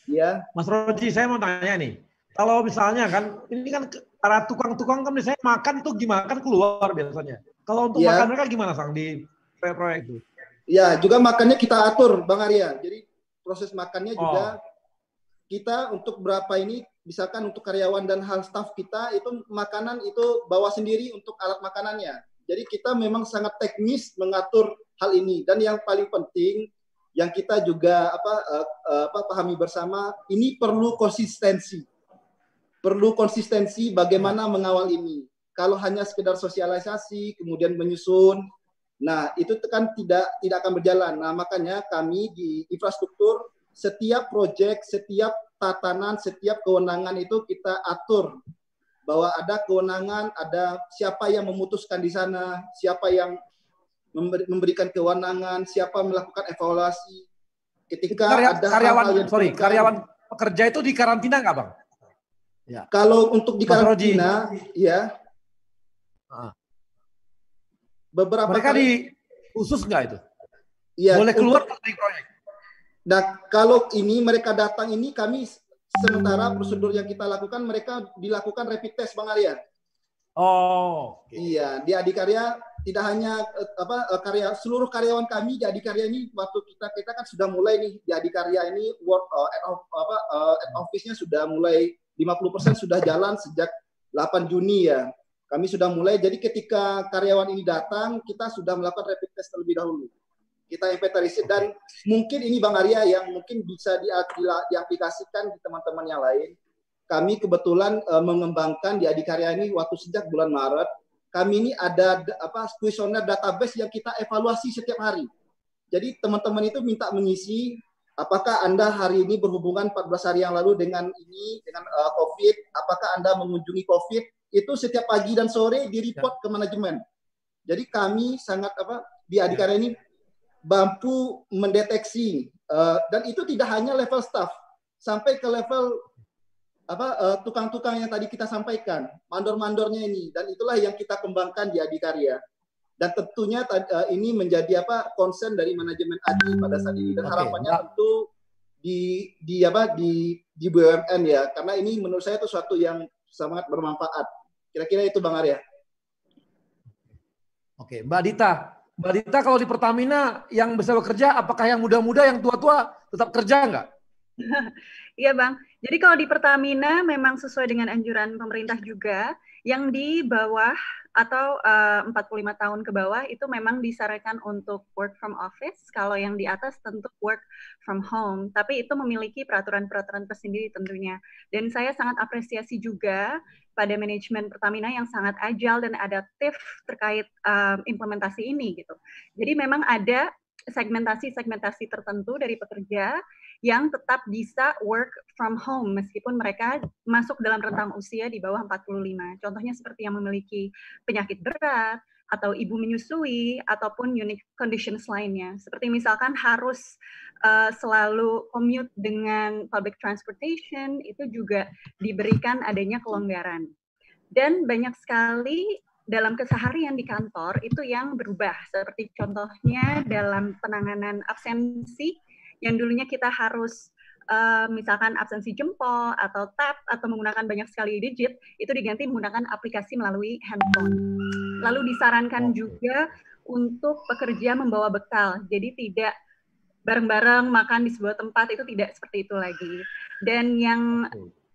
ya. Mas Roji, saya mau tanya nih. Kalau misalnya kan, ini kan para tukang-tukang kan misalnya makan tuh gimana? Kan keluar biasanya. Kalau untuk makan mereka gimana, Sang, di proyek itu? Ya, juga makannya kita atur, Bang Arya. Jadi proses makannya juga kita untuk berapa ini, misalkan untuk karyawan dan hal staff kita itu makanan itu bawa sendiri untuk alat makanannya. Jadi kita memang sangat teknis mengatur hal ini. Dan yang paling penting yang kita juga pahami bersama, ini perlu konsistensi. Perlu konsistensi bagaimana mengawal ini. Kalau hanya sekedar sosialisasi kemudian menyusun, nah itu kan tidak akan berjalan. Nah, makanya kami di infrastruktur setiap proyek, setiap tatanan, setiap kewenangan itu kita atur bahwa ada kewenangan, ada siapa yang memutuskan di sana, siapa yang memberikan kewenangan, siapa melakukan evaluasi. Ketika ada karyawan pekerja itu di karantina nggak, Bang? Ya. Kalau untuk di karantina, ya. Beberapa mereka di khusus nggak itu? Ya, boleh keluar dari proyek. Nah, kalau ini mereka datang ini, kami sementara prosedur yang kita lakukan, mereka dilakukan rapid test, Bang Arya. Oh, iya, di Adikarya tidak hanya seluruh karyawan kami di Adikarya ini, waktu kita kan sudah mulai nih di Adikarya ini work at office-nya sudah mulai 50% sudah jalan sejak 8 Juni ya. Kami sudah mulai, jadi ketika karyawan ini datang, kita sudah melakukan rapid test terlebih dahulu. Kita inventarisir, dan mungkin ini Bang Arya yang mungkin bisa diaplikasikan di teman-teman yang lain. Kami kebetulan mengembangkan di Adikarya ini waktu sejak bulan Maret. Kami ini ada kuesioner database yang kita evaluasi setiap hari. Jadi teman-teman itu minta mengisi apakah Anda hari ini berhubungan 14 hari yang lalu dengan COVID, apakah Anda mengunjungi COVID, itu setiap pagi dan sore di-report ke manajemen. Jadi kami sangat di Adikarya ini mampu mendeteksi, dan itu tidak hanya level staff, sampai ke level tukang-tukang yang tadi kita sampaikan, mandor-mandornya ini, dan itulah yang kita kembangkan di Adikarya. Dan tentunya ini menjadi concern dari manajemen Adi pada saat ini, dan harapannya tentu di BUMN ya, karena ini menurut saya itu suatu yang sangat bermanfaat. Kira-kira itu Bang Arya. Oke, Mbak Dita, kalau di Pertamina yang bisa bekerja, apakah yang muda-muda, yang tua-tua tetap kerja nggak? Iya Bang, jadi kalau di Pertamina memang sesuai dengan anjuran pemerintah juga, yang di bawah atau 45 tahun ke bawah itu memang disarankan untuk work from office, kalau yang di atas tentu work from home, tapi itu memiliki peraturan-peraturan tersendiri tentunya. Dan saya sangat apresiasi juga pada manajemen Pertamina yang sangat agile dan adaptif terkait implementasi ini gitu. Jadi memang ada segmentasi tertentu dari pekerja yang tetap bisa work from home meskipun mereka masuk dalam rentang usia di bawah 45. Contohnya seperti yang memiliki penyakit berat atau ibu menyusui ataupun unique conditions lainnya. Seperti misalkan harus selalu commute dengan public transportation, itu juga diberikan adanya kelonggaran. Dan banyak sekali dalam keseharian di kantor itu yang berubah, seperti contohnya dalam penanganan absensi yang dulunya kita harus misalkan absensi jempol atau tap atau menggunakan banyak sekali digit, itu diganti menggunakan aplikasi melalui handphone. Lalu disarankan juga untuk pekerja membawa bekal, jadi tidak bareng-bareng makan di sebuah tempat, itu tidak seperti itu lagi. Dan yang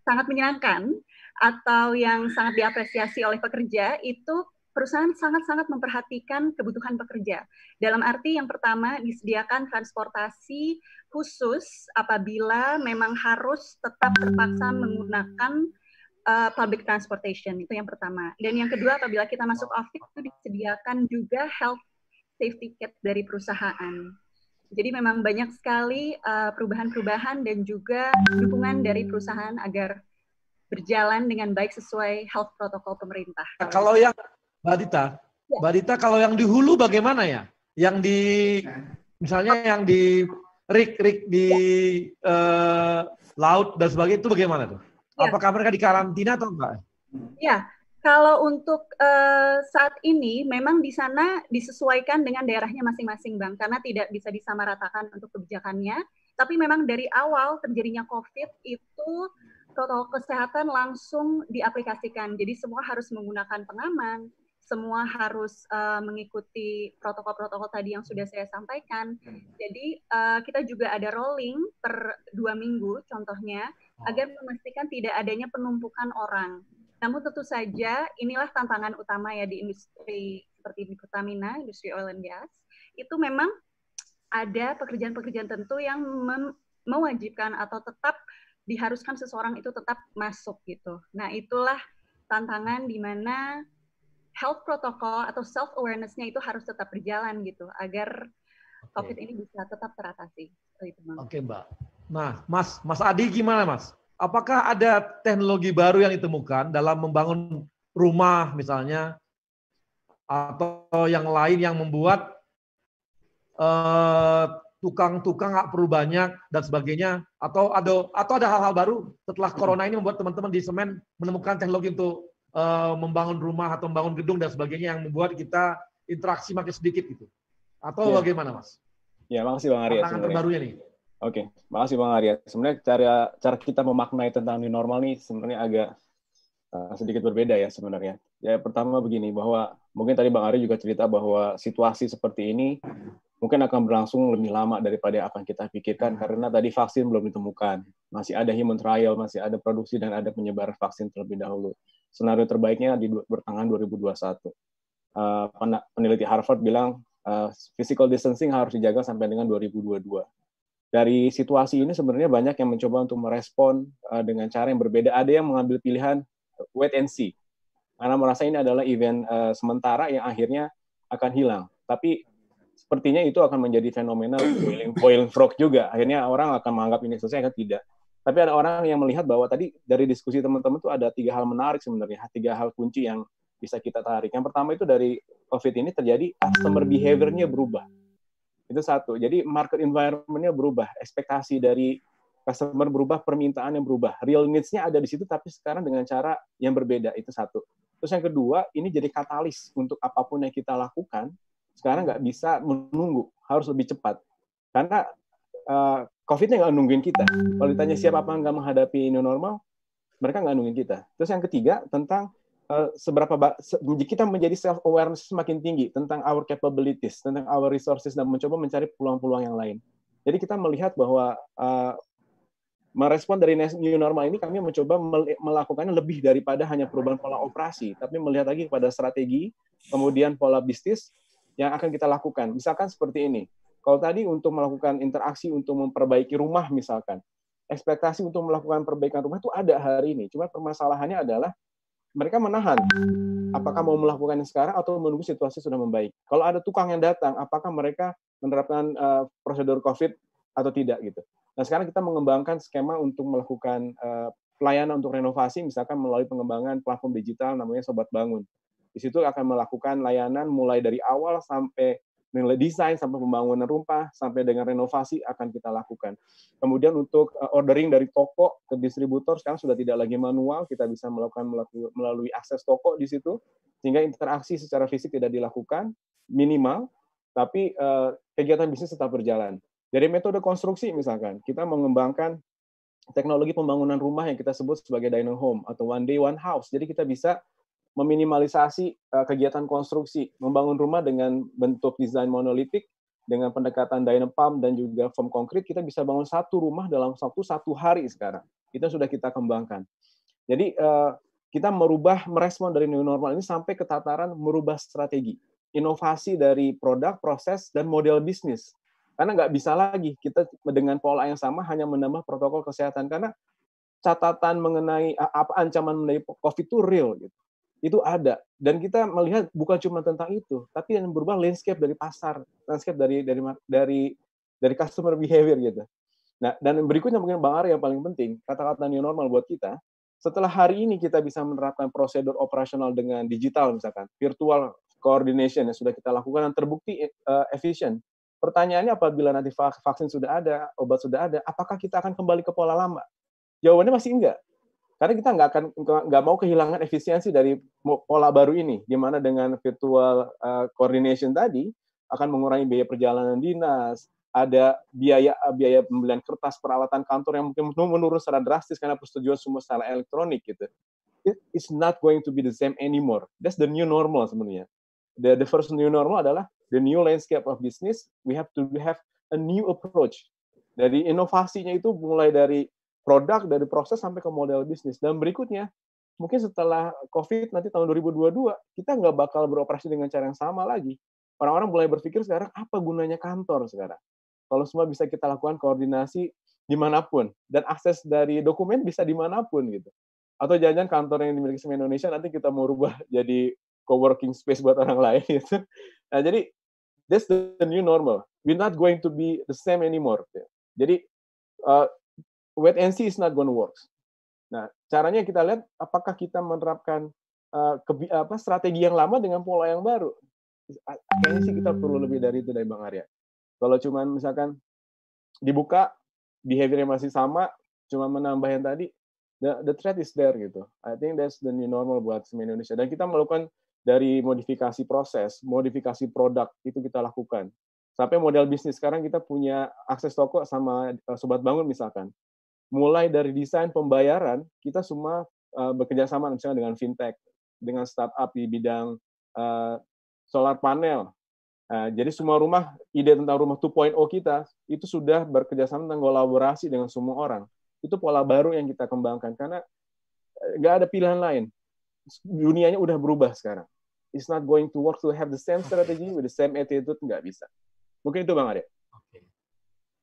sangat menyenangkan atau yang sangat diapresiasi oleh pekerja itu perusahaan sangat-sangat memperhatikan kebutuhan pekerja. Dalam arti yang pertama, disediakan transportasi khusus apabila memang harus tetap terpaksa menggunakan public transportation, itu yang pertama. Dan yang kedua, apabila kita masuk office itu disediakan juga health safety kit dari perusahaan. Jadi memang banyak sekali perubahan-perubahan dan juga dukungan dari perusahaan agar berjalan dengan baik sesuai health protokol pemerintah. Kalau yang Mbak Dita, kalau yang di hulu bagaimana ya? Yang di misalnya yang di rig di laut dan sebagainya itu bagaimana tuh? Ya. Apakah mereka dikarantina atau enggak? Ya, kalau untuk saat ini memang di sana disesuaikan dengan daerahnya masing-masing, Bang, karena tidak bisa disamaratakan untuk kebijakannya. Tapi memang dari awal terjadinya COVID itu protokol kesehatan langsung diaplikasikan. Jadi semua harus menggunakan pengaman, semua harus mengikuti protokol-protokol tadi yang sudah saya sampaikan. Jadi kita juga ada rolling per 2 minggu contohnya, agar memastikan tidak adanya penumpukan orang. Namun tentu saja inilah tantangan utama ya di industri seperti di Pertamina, industri oil and gas. Itu memang ada pekerjaan-pekerjaan tentu yang mewajibkan atau tetap diharuskan seseorang itu tetap masuk gitu. Nah itulah tantangan di mana health protocol atau self awareness-nya itu harus tetap berjalan gitu agar COVID ini bisa tetap teratasi. Oke, Mbak. Nah, Mas Adi gimana, Mas? Apakah ada teknologi baru yang ditemukan dalam membangun rumah misalnya atau yang lain yang membuat tukang-tukang nggak perlu banyak dan sebagainya, atau ada hal-hal baru setelah corona ini membuat teman-teman di semen menemukan teknologi untuk membangun rumah atau membangun gedung dan sebagainya yang membuat kita interaksi makin sedikit gitu, atau bagaimana, Mas? Ya, makasih Bang Arya. Tantangan terbarunya nih. Oke, makasih Bang Arya. Sebenarnya cara kita memaknai tentang new normal nih sebenarnya agak sedikit berbeda ya sebenarnya. Ya pertama begini, bahwa mungkin tadi Bang Arya juga cerita bahwa situasi seperti ini mungkin akan berlangsung lebih lama daripada apa yang kita pikirkan karena tadi vaksin belum ditemukan, masih ada human trial, masih ada produksi dan ada penyebaran vaksin terlebih dahulu. Senario terbaiknya di pertengahan 2021. Peneliti Harvard bilang physical distancing harus dijaga sampai dengan 2022. Dari situasi ini sebenarnya banyak yang mencoba untuk merespon dengan cara yang berbeda. Ada yang mengambil pilihan wait and see, karena merasa ini adalah event sementara yang akhirnya akan hilang. Tapi sepertinya itu akan menjadi fenomena boiling frog juga. Akhirnya orang akan menganggap ini selesai, kan tidak. Tapi ada orang yang melihat bahwa tadi dari diskusi teman-teman itu ada 3 hal menarik sebenarnya, 3 hal kunci yang bisa kita tarik. Yang pertama itu dari COVID ini terjadi customer behavior-nya berubah. Itu satu. Jadi market environment-nya berubah, ekspektasi dari customer berubah, permintaan yang berubah. Real needs-nya ada di situ, tapi sekarang dengan cara yang berbeda. Itu satu. Terus yang kedua, ini jadi katalis untuk apapun yang kita lakukan. Sekarang nggak bisa menunggu, harus lebih cepat. Karena COVID-nya nggak nungguin kita. Kalau ditanya siapa apa nggak menghadapi new normal, mereka nggak nungguin kita. Terus yang ketiga, tentang kita menjadi self-awareness semakin tinggi tentang our capabilities, tentang our resources, dan mencoba mencari peluang-peluang yang lain. Jadi kita melihat bahwa merespon dari new normal ini, kami mencoba melakukannya lebih daripada hanya perubahan pola operasi, tapi melihat lagi kepada strategi, kemudian pola bisnis yang akan kita lakukan. Misalkan seperti ini, kalau tadi untuk melakukan interaksi untuk memperbaiki rumah misalkan, ekspektasi untuk melakukan perbaikan rumah itu ada hari ini, cuma permasalahannya adalah mereka menahan apakah mau melakukannya sekarang atau menunggu situasi sudah membaik. Kalau ada tukang yang datang, apakah mereka menerapkan prosedur COVID atau tidak gitu. Nah sekarang kita mengembangkan skema untuk melakukan pelayanan untuk renovasi, misalkan melalui pengembangan platform digital namanya Sobat Bangun. Di situ akan melakukan layanan mulai dari awal sampai nilai desain, sampai pembangunan rumah, sampai dengan renovasi akan kita lakukan. Kemudian untuk ordering dari toko ke distributor sekarang sudah tidak lagi manual, kita bisa melakukan melalui akses toko di situ, sehingga interaksi secara fisik tidak dilakukan, minimal, tapi kegiatan bisnis tetap berjalan. Dari metode konstruksi misalkan, kita mengembangkan teknologi pembangunan rumah yang kita sebut sebagai Dino Home atau One Day One House. Jadi kita bisa meminimalisasi kegiatan konstruksi, membangun rumah dengan bentuk desain monolitik, dengan pendekatan Dynapalm dan juga foam konkrit, kita bisa bangun satu rumah dalam waktu 1 hari sekarang. Itu sudah kita kembangkan. Jadi kita merespon dari new normal ini sampai ke tataran merubah strategi, inovasi dari produk, proses, dan model bisnis. Karena nggak bisa lagi kita dengan pola yang sama hanya menambah protokol kesehatan. Karena catatan mengenai apa ancaman mengenai COVID itu real, gitu. Itu ada. Dan kita melihat bukan cuma tentang itu, tapi yang berubah landscape dari pasar, landscape dari customer behavior gitu. Nah, dan berikutnya mungkin Bang Arya yang paling penting, kata-kata new normal buat kita, setelah hari ini kita bisa menerapkan prosedur operasional dengan digital misalkan, virtual coordination yang sudah kita lakukan dan terbukti efisien. Pertanyaannya apabila nanti vaksin sudah ada, obat sudah ada, apakah kita akan kembali ke pola lama? Jawabannya masih enggak. Karena kita nggak mau kehilangan efisiensi dari pola baru ini, di mana dengan virtual coordination tadi akan mengurangi biaya perjalanan dinas, ada biaya pembelian kertas peralatan kantor yang mungkin menurun secara drastis karena persetujuan semua secara elektronik gitu. It's not going to be the same anymore. That's the new normal sebenarnya. The first new normal adalah the new landscape of business. We have to have a new approach. Dari inovasinya itu mulai dari produk, dari proses sampai ke model bisnis. Dan berikutnya, mungkin setelah COVID nanti tahun 2022, kita nggak bakal beroperasi dengan cara yang sama lagi. Orang-orang mulai berpikir sekarang, apa gunanya kantor sekarang? Kalau semua bisa kita lakukan koordinasi dimanapun. Dan akses dari dokumen bisa dimanapun gitu. Atau jangan-jangan kantor yang dimiliki sama Indonesia nanti kita mau rubah jadi co-working space buat orang lain gitu. Nah, jadi that's the new normal. We're not going to be the same anymore. Jadi wait and see is not going to work. Nah, caranya kita lihat apakah kita menerapkan strategi yang lama dengan pola yang baru. Kayaknya sih kita perlu lebih dari itu dari Bang Arya. Kalau cuma misalkan dibuka, behavior-nya masih sama, cuma menambah yang tadi, the threat is there gitu. I think that's the new normal buat semua Indonesia. Dan kita melakukan dari modifikasi proses, modifikasi produk, itu kita lakukan. Sampai model bisnis, sekarang kita punya akses toko sama Sobat Bangun misalkan. Mulai dari desain pembayaran, kita semua bekerja sama misalnya dengan fintech, dengan startup di bidang solar panel. Jadi semua rumah, ide tentang rumah 2.0 kita, itu sudah bekerja sama tentang kolaborasi dengan semua orang. Itu pola baru yang kita kembangkan, karena nggak ada pilihan lain. Dunianya udah berubah sekarang. It's not going to work to have the same strategy with the same attitude, nggak bisa. Mungkin itu Bang Arya.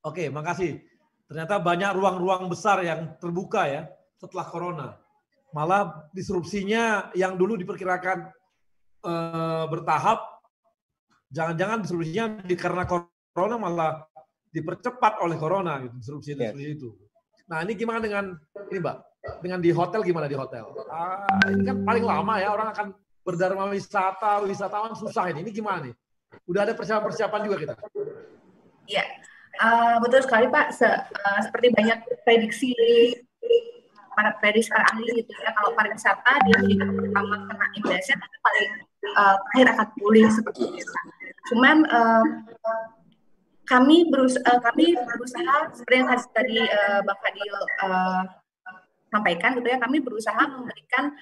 Oke, makasih. Ternyata banyak ruang-ruang besar yang terbuka ya setelah corona. Malah disrupsinya yang dulu diperkirakan bertahap, jangan-jangan disrupsinya karena corona malah dipercepat oleh corona gitu, disrupsi itu. Nah, ini gimana dengan ini, Mbak? Dengan di hotel gimana di hotel? Ini kan paling lama ya orang akan berdharma wisata, wisatawan susah ini. Ini gimana nih? Udah ada persiapan-persiapan juga kita? Iya, betul sekali Pak. Seperti banyak prediksi para ahli gitu ya. Kalau pariwisata dia tidak pertama kena imbasnya, tapi paling terakhir akan pulih seperti itu. Cuman kami berusaha seperti yang tadi Bang Fadil sampaikan gitu ya, kami berusaha memberikan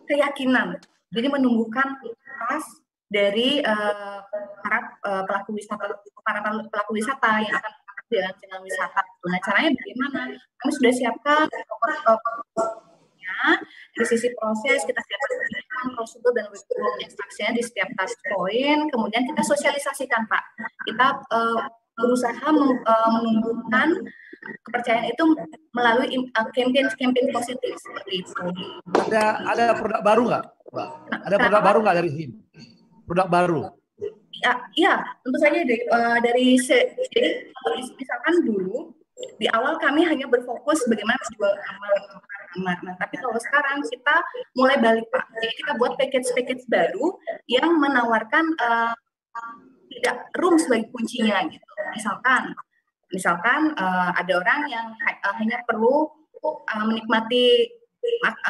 keyakinan, jadi menumbuhkan trust dari para pelaku wisata yang akan jalan dengan wisata. Nah, caranya bagaimana? Kami sudah siapkan dari sisi proses, kita siapkan prosedur dan instruksinya di setiap touch point, kemudian kita sosialisasikan Pak. Kita berusaha menumbuhkan kepercayaan itu melalui campaign positif seperti itu. Ada produk baru nggak? Ada produk baru nggak dari sini? Produk baru? Ya, tentu saja jadi misalkan dulu di awal kami hanya berfokus bagaimana menjual kamar. Nah, tapi kalau sekarang kita mulai balik Pak. Jadi kita buat package baru yang menawarkan tidak room sebagai kuncinya gitu. Misalkan ada orang yang hanya perlu menikmati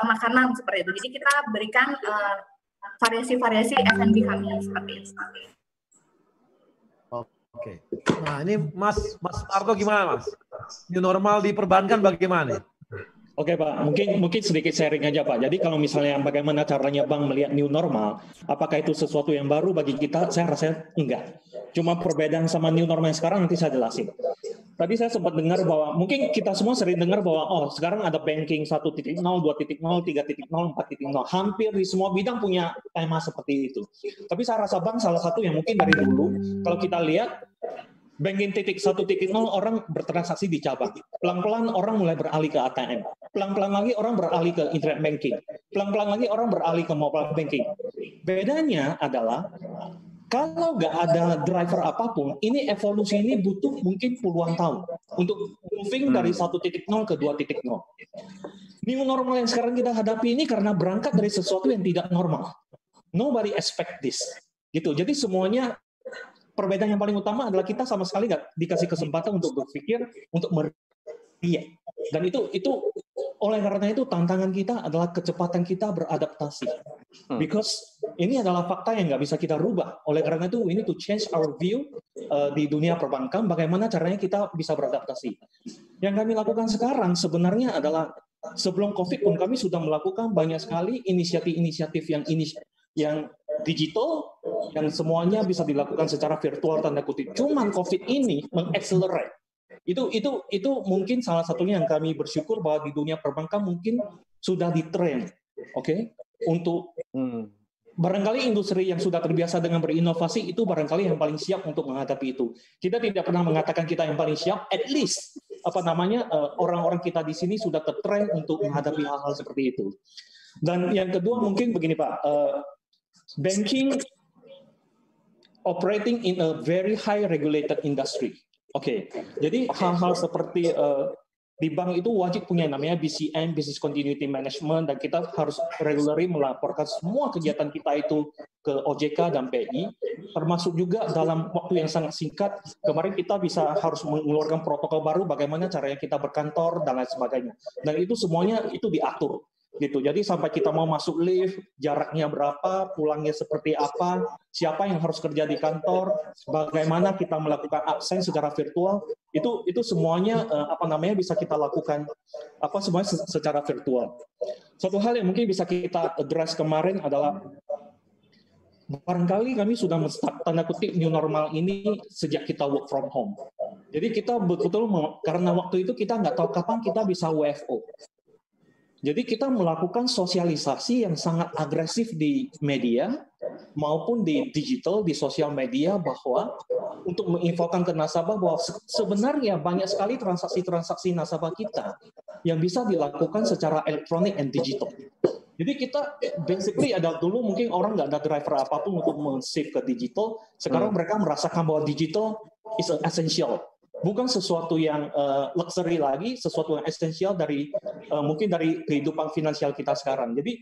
makanan seperti itu. Jadi kita berikan variasi-variasi F&B kami seperti itu. Oke. Nah, ini Mas Arto gimana, Mas? New normal di perbankan bagaimana? Oke Pak, mungkin sedikit sharing aja Pak. Jadi kalau misalnya bagaimana caranya Bank melihat new normal, apakah itu sesuatu yang baru bagi kita? Saya rasa enggak. Cuma perbedaan sama new normal yang sekarang nanti saya jelasin. Tadi saya sempat dengar bahwa mungkin kita semua sering dengar bahwa sekarang ada banking 1.0, 2.0, 3.0, 4.0. Hampir di semua bidang punya tema seperti itu. Tapi saya rasa Bank salah satu yang mungkin dari dulu kalau kita lihat banking 1.0 orang bertransaksi di cabang. Pelan-pelan orang mulai beralih ke ATM. Pelan-pelan lagi orang beralih ke internet banking. Pelan-pelan lagi orang beralih ke mobile banking. Bedanya adalah kalau nggak ada driver apapun, ini evolusi ini butuh mungkin puluhan tahun untuk moving dari 1.0 ke 2.0. New normal yang sekarang kita hadapi ini karena berangkat dari sesuatu yang tidak normal. Nobody expect this. Gitu. Jadi semuanya perbedaan yang paling utama adalah kita sama sekali nggak dikasih kesempatan untuk berpikir, untuk meriak. Dan itu oleh karena itu tantangan kita adalah kecepatan kita beradaptasi. Because ini adalah fakta yang nggak bisa kita rubah. Oleh karena itu, we need to change our view di dunia perbankan, bagaimana caranya kita bisa beradaptasi. Yang kami lakukan sekarang sebenarnya adalah sebelum COVID pun kami sudah melakukan banyak sekali inisiatif-inisiatif yang digital yang semuanya bisa dilakukan secara virtual tanda kutip. Cuman COVID ini mengaccelerate. Itu mungkin salah satunya yang kami bersyukur bahwa di dunia perbankan mungkin sudah ditrain, oke? Untuk barangkali industri yang sudah terbiasa dengan berinovasi itu barangkali yang paling siap untuk menghadapi itu. Kita tidak pernah mengatakan kita yang paling siap, at least orang-orang kita di sini sudah tertrain untuk menghadapi hal-hal seperti itu. Dan yang kedua mungkin begini Pak, banking operating in a very high regulated industry. Oke, jadi hal-hal seperti di bank itu wajib punya namanya BCM, Business Continuity Management, dan kita harus regularly melaporkan semua kegiatan kita itu ke OJK dan PI, termasuk juga dalam waktu yang sangat singkat, kemarin kita harus mengeluarkan protokol baru bagaimana caranya kita berkantor dan lain sebagainya. Dan itu semuanya itu diatur. Gitu. Jadi sampai kita mau masuk lift, jaraknya berapa, pulangnya seperti apa, siapa yang harus kerja di kantor, bagaimana kita melakukan absen secara virtual, itu semuanya bisa kita lakukan semuanya secara virtual. Satu hal yang mungkin bisa kita address kemarin adalah barangkali kami sudah men-start tanda kutip new normal ini sejak kita work from home. Jadi kita betul-betul karena waktu itu kita nggak tahu kapan kita bisa WFO. Jadi kita melakukan sosialisasi yang sangat agresif di media maupun di digital, di sosial media bahwa untuk menginfokan ke nasabah bahwa sebenarnya banyak sekali transaksi-transaksi nasabah kita yang bisa dilakukan secara elektronik and digital. Jadi kita basically ada dulu mungkin orang nggak ada driver apapun untuk men-shift ke digital, sekarang mereka merasakan bahwa digital is essential. Bukan sesuatu yang luxury lagi, sesuatu yang esensial mungkin dari kehidupan finansial kita sekarang. Jadi,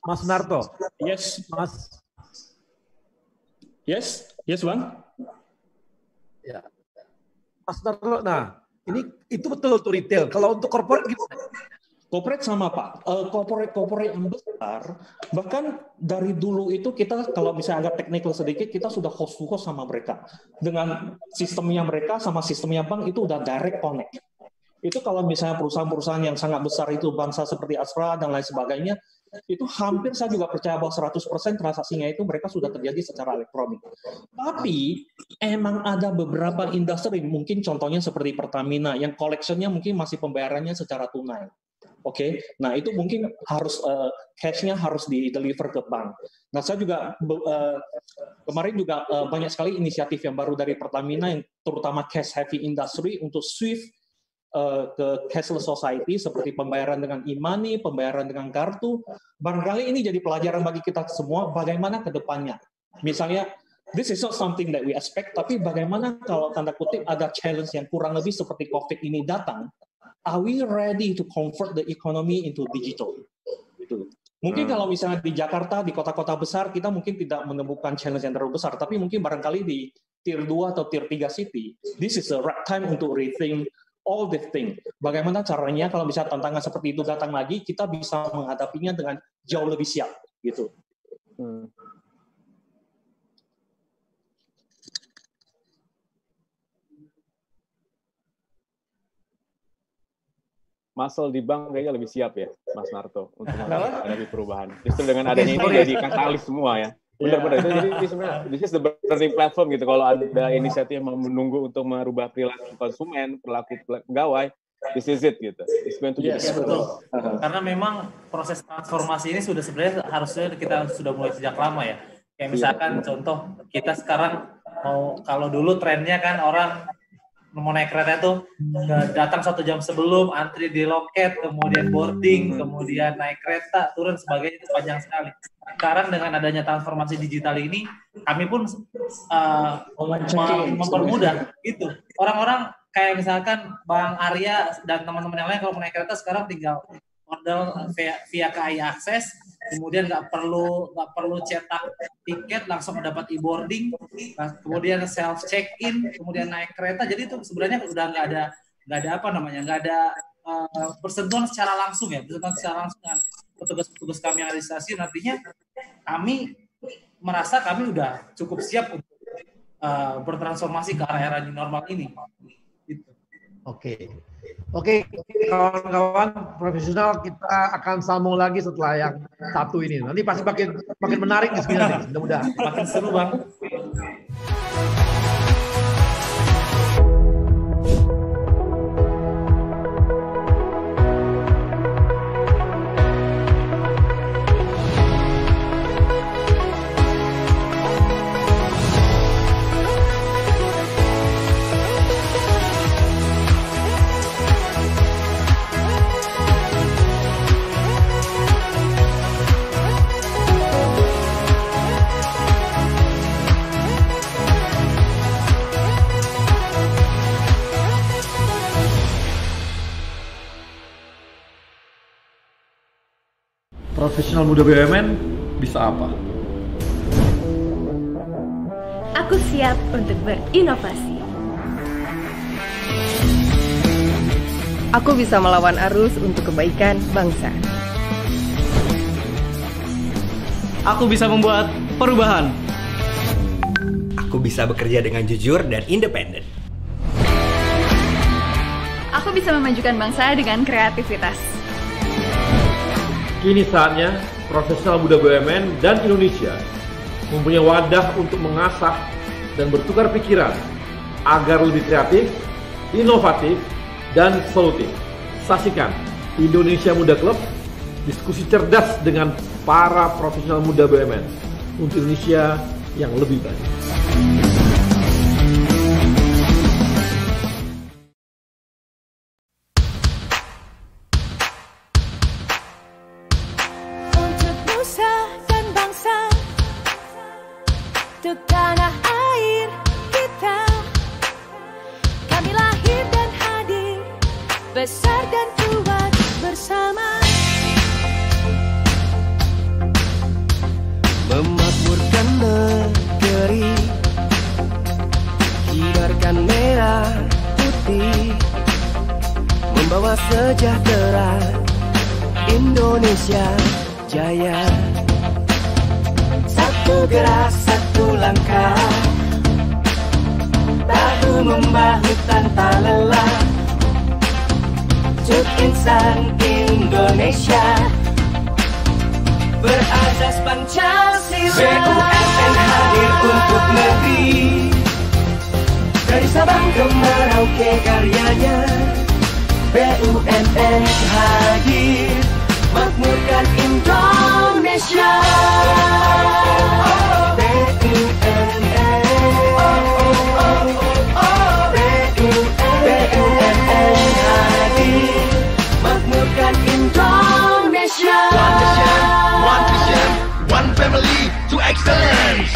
Mas Narto. Yes. Yes, Bang. Ya. Mas Narto, itu betul untuk retail. Kalau untuk corporate gimana? Corporate sama Pak, corporate yang besar, bahkan dari dulu itu kita kalau misalnya agak teknikal sedikit, kita sudah host-to-host sama mereka. Dengan sistemnya mereka sama sistemnya bank itu udah direct connect. Itu kalau misalnya perusahaan-perusahaan yang sangat besar itu bangsa seperti Astra dan lain sebagainya, itu hampir saya juga percaya bahwa 100% transaksinya itu mereka sudah terjadi secara elektronik. Tapi emang ada beberapa industri, mungkin contohnya seperti Pertamina, yang collection-nya mungkin masih pembayarannya secara tunai. Oke, nah itu mungkin harus cash-nya harus di-deliver ke bank. Nah saya juga kemarin juga banyak sekali inisiatif yang baru dari Pertamina yang terutama cash heavy industry untuk shift ke cashless society seperti pembayaran dengan e-money, pembayaran dengan kartu. Barangkali ini jadi pelajaran bagi kita semua bagaimana ke depannya. Misalnya this is not something that we expect, tapi bagaimana kalau tanda kutip ada challenge yang kurang lebih seperti COVID ini datang. Are we ready to convert the economy into digital? Gitu. Mungkin kalau misalnya di Jakarta, di kota-kota besar, kita mungkin tidak menemukan challenge yang terlalu besar, tapi mungkin barangkali di Tier 2 atau Tier 3 city, this is the right time untuk rethink all the thing. Bagaimana caranya kalau misalnya tantangan seperti itu datang lagi, kita bisa menghadapinya dengan jauh lebih siap. Gitu. muscle di bank kayaknya lebih siap ya, Mas Narto, untuk menghadapi perubahan. Justru dengan adanya ini jadi katalis semua ya. Benar-benar itu jadi sebenarnya this is the burning platform gitu. Kalau ada inisiatif yang menunggu untuk merubah perilaku konsumen, perilaku pegawai, this is it gitu. It's going to be betul. Karena memang proses transformasi ini sudah sebenarnya harusnya kita sudah mulai sejak lama ya. Kayak misalkan contoh kita sekarang kalau dulu trennya kan orang mau naik kereta tuh datang 1 jam sebelum, antri di loket, kemudian boarding, kemudian naik kereta, turun sebagainya, itu panjang sekali. Sekarang dengan adanya transformasi digital ini, kami pun mempermudah gitu. Orang-orang kayak misalkan Bang Arya dan teman-teman yang lain kalau mau naik kereta sekarang tinggal order via KAI Akses, kemudian nggak perlu cetak tiket, langsung dapat e-boarding, kemudian self check in, kemudian naik kereta. Jadi itu sebenarnya udah nggak ada persentuhan secara langsung ya, persentuhan secara langsung dengan petugas-petugas kami yang ada di stasiun. Artinya kami merasa kami udah cukup siap untuk bertransformasi ke arah era new normal ini. Gitu. Oke, kawan-kawan profesional, kita akan sambung lagi setelah yang satu ini. Nanti pasti makin menarik di sini nanti. Mudah-mudahan makin seru, Bang. Profesional muda BUMN bisa apa? Aku siap untuk berinovasi. Aku bisa melawan arus untuk kebaikan bangsa. Aku bisa membuat perubahan. Aku bisa bekerja dengan jujur dan independen. Aku bisa memajukan bangsa dengan kreativitas. Kini saatnya profesional muda BUMN dan Indonesia mempunyai wadah untuk mengasah dan bertukar pikiran agar lebih kreatif, inovatif, dan solutif. Saksikan Indonesia Muda Club, diskusi cerdas dengan para profesional muda BUMN untuk Indonesia yang lebih baik. Untuk tanah air kita, kami lahir dan hadir, besar dan kuat bersama, memakmurkan negeri, kibarkan merah putih, membawa sejahtera, Indonesia jaya. Satu gerak, satu langkah, bahu membahu tanpa lelah, untuk insan Indonesia berazas Pancasila. BUMN hadir untuk negeri, dari Sabang ke Merauke karyanya. BUMN hadir, makmurkan Indonesia. BUMN hadir, makmurkan Indonesia. One vision, one family to excellence.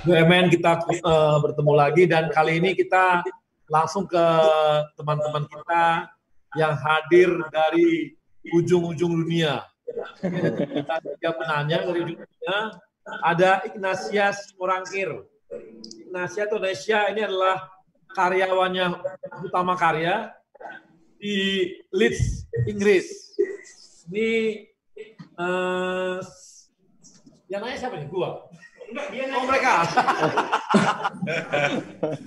BUMN kita bertemu lagi, dan kali ini kita langsung ke teman-teman kita yang hadir dari ujung-ujung dunia. Kita tiga penanya dari ujung dunia. Ada Ignacia Simorangkir. Ignacia Indonesia ini adalah karyawannya utama karya di Leeds, Inggris. Ini yang nanya siapa nih? Gua? Oh, mereka.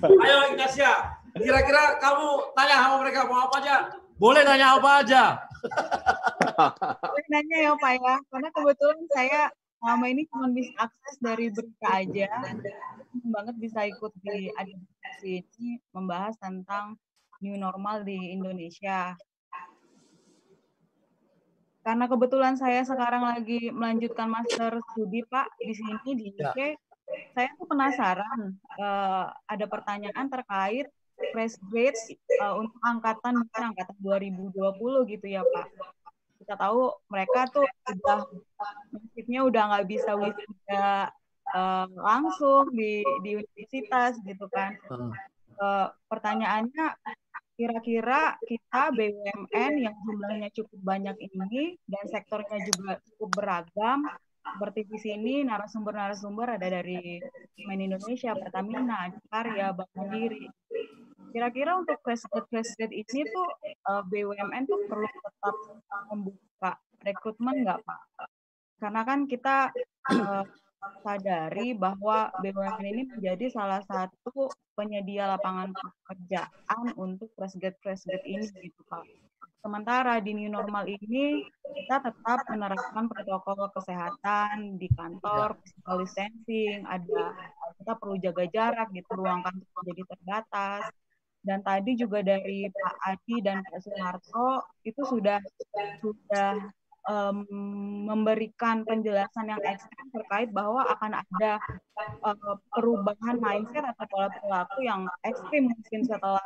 Ayo Ignacia, kira-kira kamu tanya sama mereka mau apa aja? Boleh nanya apa aja. Boleh nanya ya Pak ya, karena kebetulan saya selama ini cuma bisa akses dari berita aja. Senang banget bisa ikut di diskusi ini membahas tentang new normal di Indonesia. Karena kebetulan saya sekarang lagi melanjutkan master studi Pak di sini di UK, saya tuh penasaran ada pertanyaan terkait fresh grade untuk angkatan 2020 gitu ya Pak. Kita tahu mereka tuh nasibnya udah nggak bisa wisuda langsung di universitas gitu kan. Pertanyaannya, kira-kira kita BUMN yang jumlahnya cukup banyak ini dan sektornya juga cukup beragam, seperti di sini narasumber-narasumber ada dari Semen Indonesia, Pertamina, Adikarya, Bank Mandiri. Kira-kira untuk fresh grade ini tuh BUMN tuh perlu tetap membuka rekrutmen nggak Pak? Karena kan kita sadari bahwa BUMN ini menjadi salah satu penyedia lapangan pekerjaan untuk fresh grade ini gitu Pak. Sementara di new normal ini kita tetap menerapkan protokol kesehatan di kantor, physical distancing, kita perlu jaga jarak gitu, ruang kantor menjadi terbatas. Dan tadi juga dari Pak Adi dan Pak Soeharto itu sudah memberikan penjelasan yang ekstrim terkait bahwa akan ada perubahan mindset atau pola perilaku yang ekstrim mungkin setelah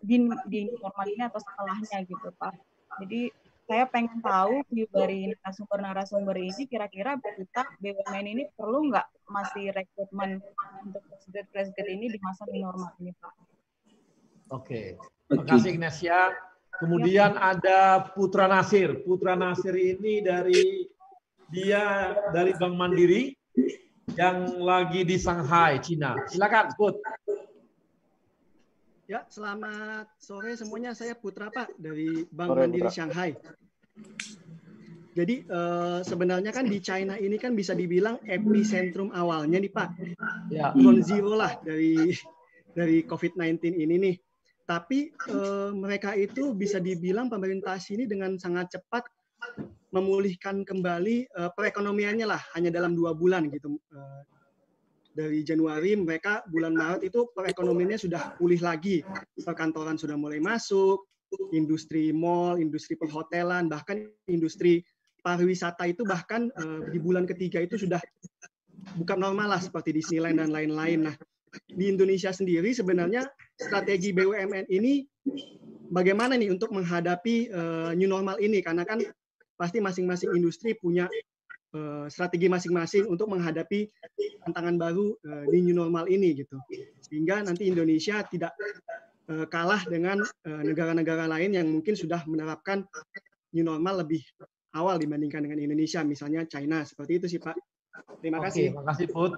di normal ini atau setelahnya gitu Pak. Jadi saya pengen tahu dari narasumber ini kira-kira kita BUMN ini perlu nggak masih rekrutmen untuk fresh grade ini di masa new normal ini Pak? Oke, terima kasih Ignacia. Kemudian ada Putra Nasir. Putra Nasir ini dari Bank Mandiri yang lagi di Shanghai, Cina. Silakan, Put. Ya, selamat sore semuanya. Saya Putra Pak dari Bank Mandiri Shanghai. Jadi sebenarnya kan di China ini kan bisa dibilang epicentrum awalnya nih Pak. Ya. Ground zero lah dari COVID-19 ini nih. Tapi mereka itu bisa dibilang pemerintah sini dengan sangat cepat memulihkan kembali perekonomiannya lah, hanya dalam 2 bulan gitu. Dari Januari mereka bulan Maret itu perekonomiannya sudah pulih lagi, perkantoran sudah mulai masuk, industri mall, industri perhotelan, bahkan industri pariwisata itu bahkan di bulan ketiga itu sudah buka normal lah seperti Disneyland dan lain-lain. Nah, di Indonesia sendiri sebenarnya strategi BUMN ini bagaimana nih untuk menghadapi new normal ini, karena kan pasti masing-masing industri punya strategi masing-masing untuk menghadapi tantangan baru di new normal ini gitu, sehingga nanti Indonesia tidak kalah dengan negara-negara lain yang mungkin sudah menerapkan new normal lebih awal dibandingkan dengan Indonesia, misalnya China. Seperti itu sih Pak. Terima kasih. Terima kasih Put.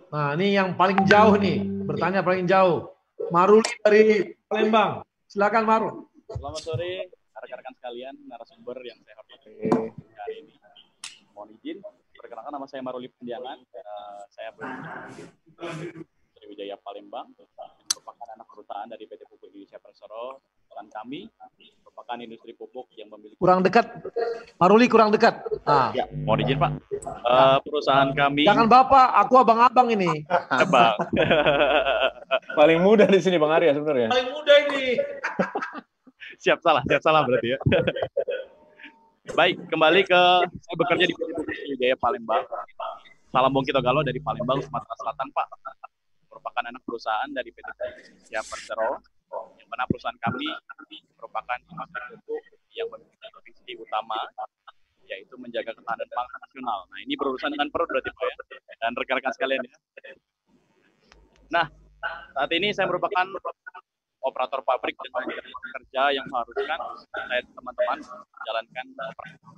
Nah, ini yang paling jauh nih, bertanya paling jauh. Maruli dari Palembang. Silakan Marul. Selamat sore rekan-rekan sekalian, narasumber yang saya hormati hari ini. Mohon izin, perkenalkan nama saya Maruli Pendiangan. Saya dari Wijaya Palembang, merupakan anak perusahaan dari PT Pupuk Indonesia Persero. Dan kami merupakan industri pupuk yang memiliki... Kurang dekat, Maruli kurang dekat. Nah. Ya, mohon izin Pak. Perusahaan kami... Jangan Bapak, aku abang-abang ini. Bang. Paling muda di sini Bang Arya sebenarnya. Paling muda ini. Siap salah berarti ya. Baik, kembali ke saya bekerja di PT Pupuk Wijaya Palembang. Salam Bongkito Galo dari Palembang, Sumatera Selatan, Pak. Merupakan anak perusahaan dari PT Pupuk Indonesia Persero, yang mana perusahaan kami merupakan industri pupuk yang memiliki visi utama, yaitu menjaga ketahanan pangan nasional. Nah, ini berurusan dengan perut berarti Pak ya, dan rekan-rekan sekalian ya. Nah, saat ini saya merupakan operator pabrik dengan kerja yang mengharuskan saya teman-teman menjalankan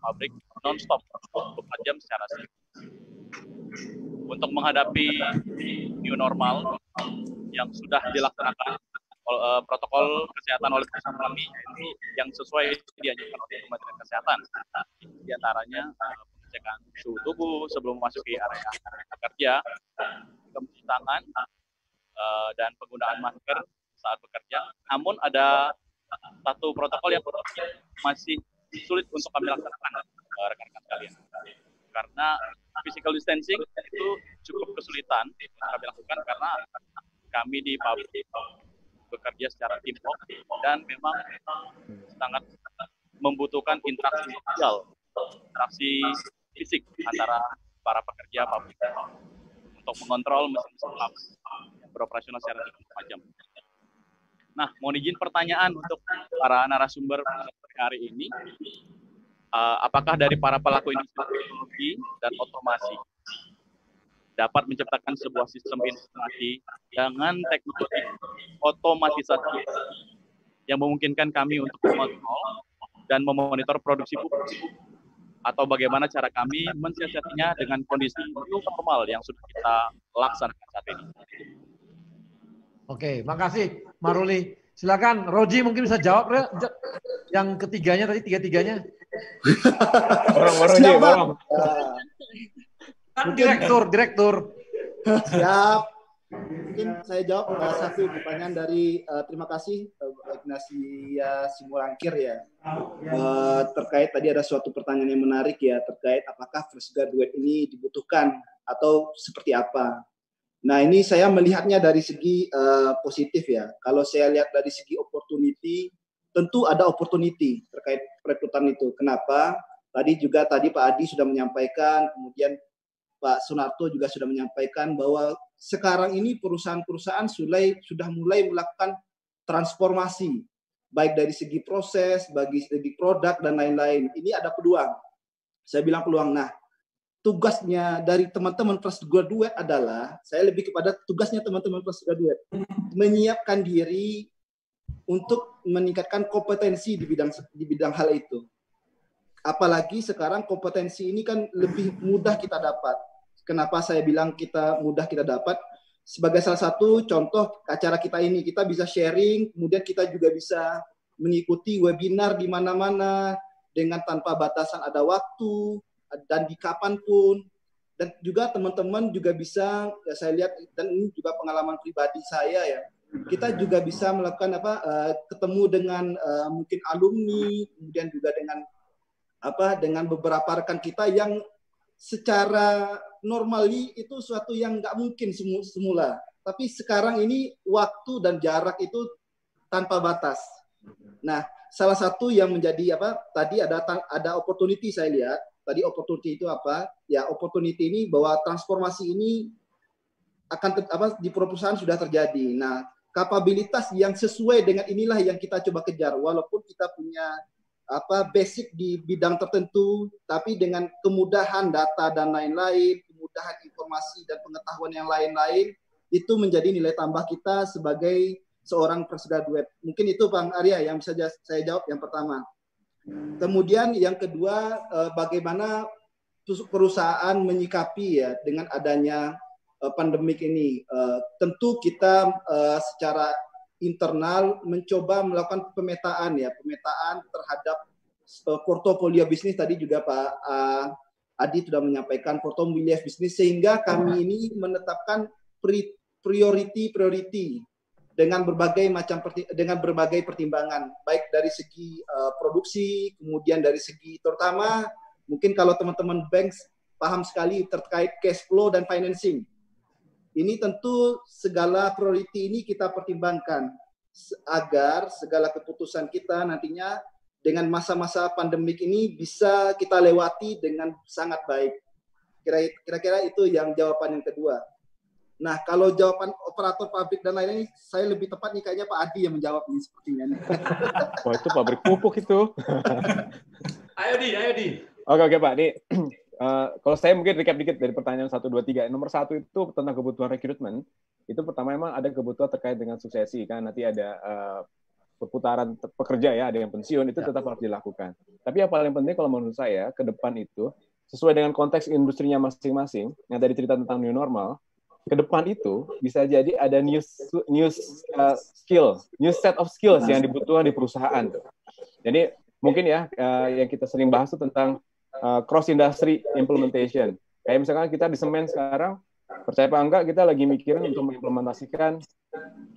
pabrik non-stop 24 jam secara shift. Untuk menghadapi new normal yang sudah dilaksanakan protokol kesehatan oleh perusahaan kami yang sesuai dianjurkan oleh Kementerian Kesehatan, di antaranya pengecekan suhu tubuh sebelum memasuki area kerja, mencuci tangan, dan penggunaan masker saat bekerja. Namun ada satu protokol yang masih sulit untuk kami laksanakan, rekan-rekan sekalian, karena physical distancing itu cukup kesulitan untuk kami lakukan karena kami di pabrik bekerja secara teamwork dan memang sangat membutuhkan interaksi sosial, interaksi fisik antara para pekerja pabrik untuk mengontrol mesin-mesin pabrik yang beroperasional secara 24 jam. Nah, mohon izin pertanyaan untuk para narasumber hari ini, apakah dari para pelaku industri teknologi dan otomasi dapat menciptakan sebuah sistem informasi dengan teknologi otomatisasi yang memungkinkan kami untuk mengontrol dan memonitor produksi pupuk, atau bagaimana cara kami mensiasatinya dengan kondisi new normal yang sudah kita laksanakan saat ini. Oke, makasih Maruli. Silakan Roji mungkin bisa jawab yang ketiganya tadi, tiga-tiganya. Orang. Direktur. Siap. Mungkin saya jawab satu pertanyaan dari terima kasih Ignacia Simulangkir ya. Terkait tadi ada suatu pertanyaan yang menarik ya, terkait apakah fresh graduate ini dibutuhkan atau seperti apa. Nah, ini saya melihatnya dari segi positif ya. Kalau saya lihat dari segi opportunity, tentu ada opportunity terkait perekrutan itu. Kenapa? Tadi Pak Adi sudah menyampaikan, kemudian Pak Sunarto juga sudah menyampaikan bahwa sekarang ini perusahaan-perusahaan sudah mulai melakukan transformasi, baik dari segi proses, bagi segi produk, dan lain-lain. Ini ada peluang. Saya bilang peluang. Nah, tugasnya dari teman-teman fresh graduate adalah, saya lebih kepada tugasnya teman-teman fresh graduate, menyiapkan diri untuk meningkatkan kompetensi di bidang hal itu. Apalagi sekarang kompetensi ini kan lebih mudah kita dapat. Kenapa saya bilang mudah kita dapat? Sebagai salah satu contoh acara kita ini, kita bisa sharing, kemudian kita juga bisa mengikuti webinar di mana-mana dengan tanpa batasan ada waktu dan di kapanpun. Dan juga teman-teman juga bisa, saya lihat, dan ini juga pengalaman pribadi saya ya, kita juga bisa melakukan ketemu dengan mungkin alumni, kemudian juga dengan beberapa rekan kita yang secara normally itu suatu yang nggak mungkin semula. Tapi sekarang ini waktu dan jarak itu tanpa batas. Nah, salah satu yang menjadi tadi ada opportunity saya lihat. Tadi opportunity itu apa? Ya, opportunity ini bahwa transformasi ini akan di perusahaan sudah terjadi. Nah, kapabilitas yang sesuai dengan inilah yang kita coba kejar. Walaupun kita punya basic di bidang tertentu, tapi dengan kemudahan data dan lain-lain, kemudahan informasi dan pengetahuan yang lain-lain, itu menjadi nilai tambah kita sebagai seorang fresh graduate. Mungkin itu Bang Arya yang bisa saya jawab yang pertama. Kemudian yang kedua, bagaimana perusahaan menyikapi ya dengan adanya pandemik ini. Tentu kita secara internal mencoba melakukan pemetaan terhadap portofolio bisnis. Tadi juga Pak Adi sudah menyampaikan portofolio bisnis, sehingga kami ini menetapkan priority dengan berbagai pertimbangan, baik dari segi produksi, kemudian dari segi terutama mungkin kalau teman-teman bank paham sekali terkait cash flow dan financing. Ini tentu segala priority ini kita pertimbangkan agar segala keputusan kita nantinya dengan masa-masa pandemik ini bisa kita lewati dengan sangat baik. Kira-kira itu yang jawaban yang kedua. Nah, kalau jawaban operator pabrik dan lain-lain, saya lebih tepat nih kayaknya Pak Adi yang menjawab ini sepertinya. Wah, itu pabrik pupuk itu. Ayo Di. Oke Pak. Ini Kalau saya mungkin recap dikit dari pertanyaan 1, 2, 3. Nomor 1 itu tentang kebutuhan rekrutmen. Itu pertama memang ada kebutuhan terkait dengan suksesi, kan nanti ada perputaran pekerja ya, ada yang pensiun, itu tetap harus dilakukan. Tapi yang paling penting kalau menurut saya ke depan itu sesuai dengan konteks industrinya masing-masing, yang tadi cerita tentang new normal, ke depan itu bisa jadi ada new set of skills yang dibutuhkan di perusahaan. Jadi mungkin ya yang kita sering bahas itu tentang cross industry implementation. Kayak misalkan kita di semen sekarang, percaya apa enggak kita lagi mikirin untuk mengimplementasikan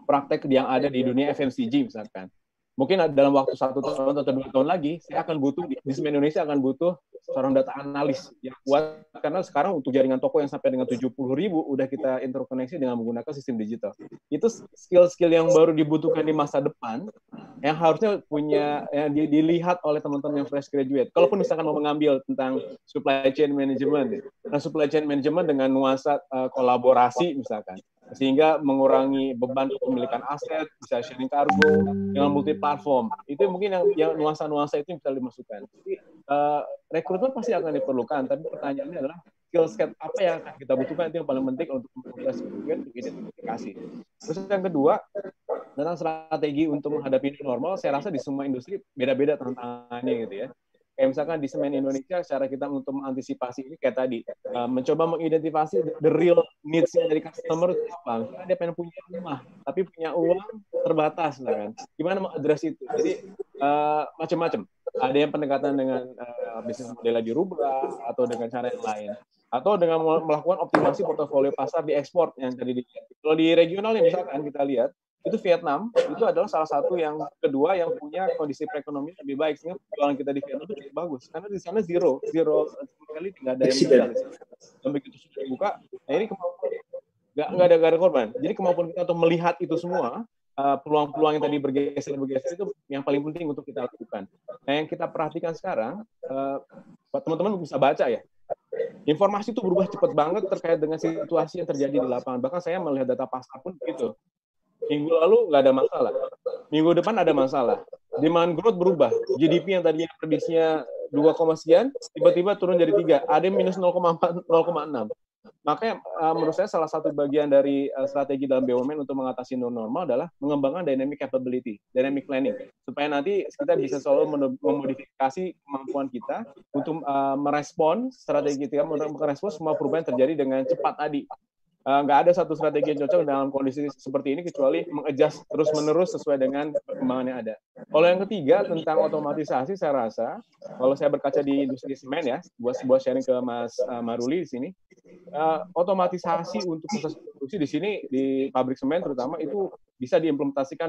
praktek yang ada di dunia FMCG misalkan. Mungkin dalam waktu 1 tahun atau 2 tahun lagi, saya akan butuh di semen Indonesia akan butuh seorang data analis yang kuat, karena sekarang untuk jaringan toko yang sampai dengan 70.000 udah kita interkoneksi dengan menggunakan sistem digital. Itu skill-skill yang baru dibutuhkan di masa depan yang harusnya punya yang dilihat oleh teman-teman yang fresh graduate. Kalaupun misalkan mau mengambil tentang supply chain management, nah supply chain management dengan nuansa kolaborasi misalkan, sehingga mengurangi beban kepemilikan aset, bisa sharing kargo dengan multi platform. Itu mungkin yang nuansa-nuansa itu yang bisa dimasukkan. Jadi rekrutmen pasti akan diperlukan, tapi pertanyaannya adalah skill set apa yang akan kita butuhkan, itu yang paling penting untuk identifikasi. Terus yang kedua, tentang strategi untuk menghadapi new normal, saya rasa di semua industri beda-beda tantangannya gitu ya. Kayak misalkan di semen Indonesia, cara kita untuk mengantisipasi ini kayak tadi, mencoba mengidentifikasi the real needs-nya dari customer itu apa. Karena dia pengen punya rumah, tapi punya uang terbatas, kan? Gimana mengadres itu? Jadi macam-macam. Ada yang pendekatan dengan bisnis modelnya dirubah, atau dengan cara yang lain. Atau dengan melakukan optimasi portofolio pasar di ekspor yang tadi dilihat. Kalau di regional nih misalkan kita lihat, itu Vietnam itu adalah salah satu yang kedua yang punya kondisi perekonomian lebih baik, sehingga penjualan kita di Vietnam itu cukup bagus karena di sana zero sekali tidak ada yang meninggal. Dan begitu sudah dibuka, nah ini kemampuan nggak ada korban. Jadi kemampuan kita untuk melihat itu semua, peluang-peluang yang tadi bergeser itu yang paling penting untuk kita lakukan. Nah yang kita perhatikan sekarang, teman-teman bisa baca ya, informasi itu berubah cepat banget terkait dengan situasi yang terjadi di lapangan. Bahkan saya melihat data pasar pun begitu. Minggu lalu nggak ada masalah. Minggu depan ada masalah. Demand growth berubah. GDP yang tadinya prediksinya 2, sekian, tiba-tiba turun jadi 3. Ada minus 0,4, 0,6. Makanya menurut saya salah satu bagian dari strategi dalam BUMN untuk mengatasi new normal adalah mengembangkan dynamic capability, dynamic planning. Supaya nanti kita bisa selalu memodifikasi kemampuan kita untuk merespon strategi kita, merespon semua perubahan yang terjadi dengan cepat tadi. Nggak ada satu strategi yang cocok dalam kondisi seperti ini kecuali mengadjust terus-menerus sesuai dengan perkembangan yang ada. Kalau yang ketiga tentang otomatisasi, saya rasa kalau saya berkaca di industri semen ya, buat sebuah sharing ke Mas Maruli di sini, otomatisasi untuk proses produksi di sini di pabrik semen terutama itu bisa diimplementasikan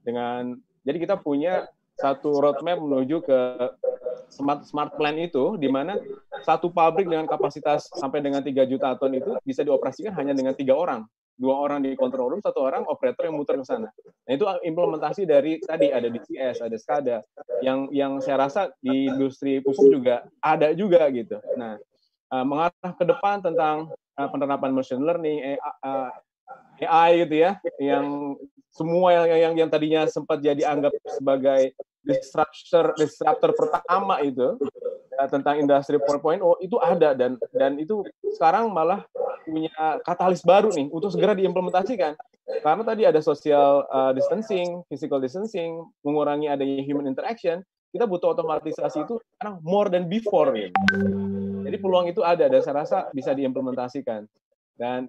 dengan jadi kita punya satu roadmap menuju ke smart plan itu, di mana satu pabrik dengan kapasitas sampai dengan 3 juta ton itu bisa dioperasikan hanya dengan 3 orang. 2 orang di control room, 1 orang operator yang muter ke sana. Nah itu implementasi dari tadi ada DCS, ada SCADA, yang saya rasa di industri pupuk juga ada juga gitu. Nah mengarah ke depan tentang penerapan machine learning, AI gitu ya, yang semua yang tadinya sempat jadi anggap sebagai disruptor pertama itu ya, tentang industri 4.0 itu ada dan itu sekarang malah punya katalis baru nih untuk segera diimplementasikan karena tadi ada social distancing, physical distancing, mengurangi adanya human interaction, kita butuh otomatisasi itu sekarang more than before gitu. Jadi peluang itu ada dan saya rasa bisa diimplementasikan dan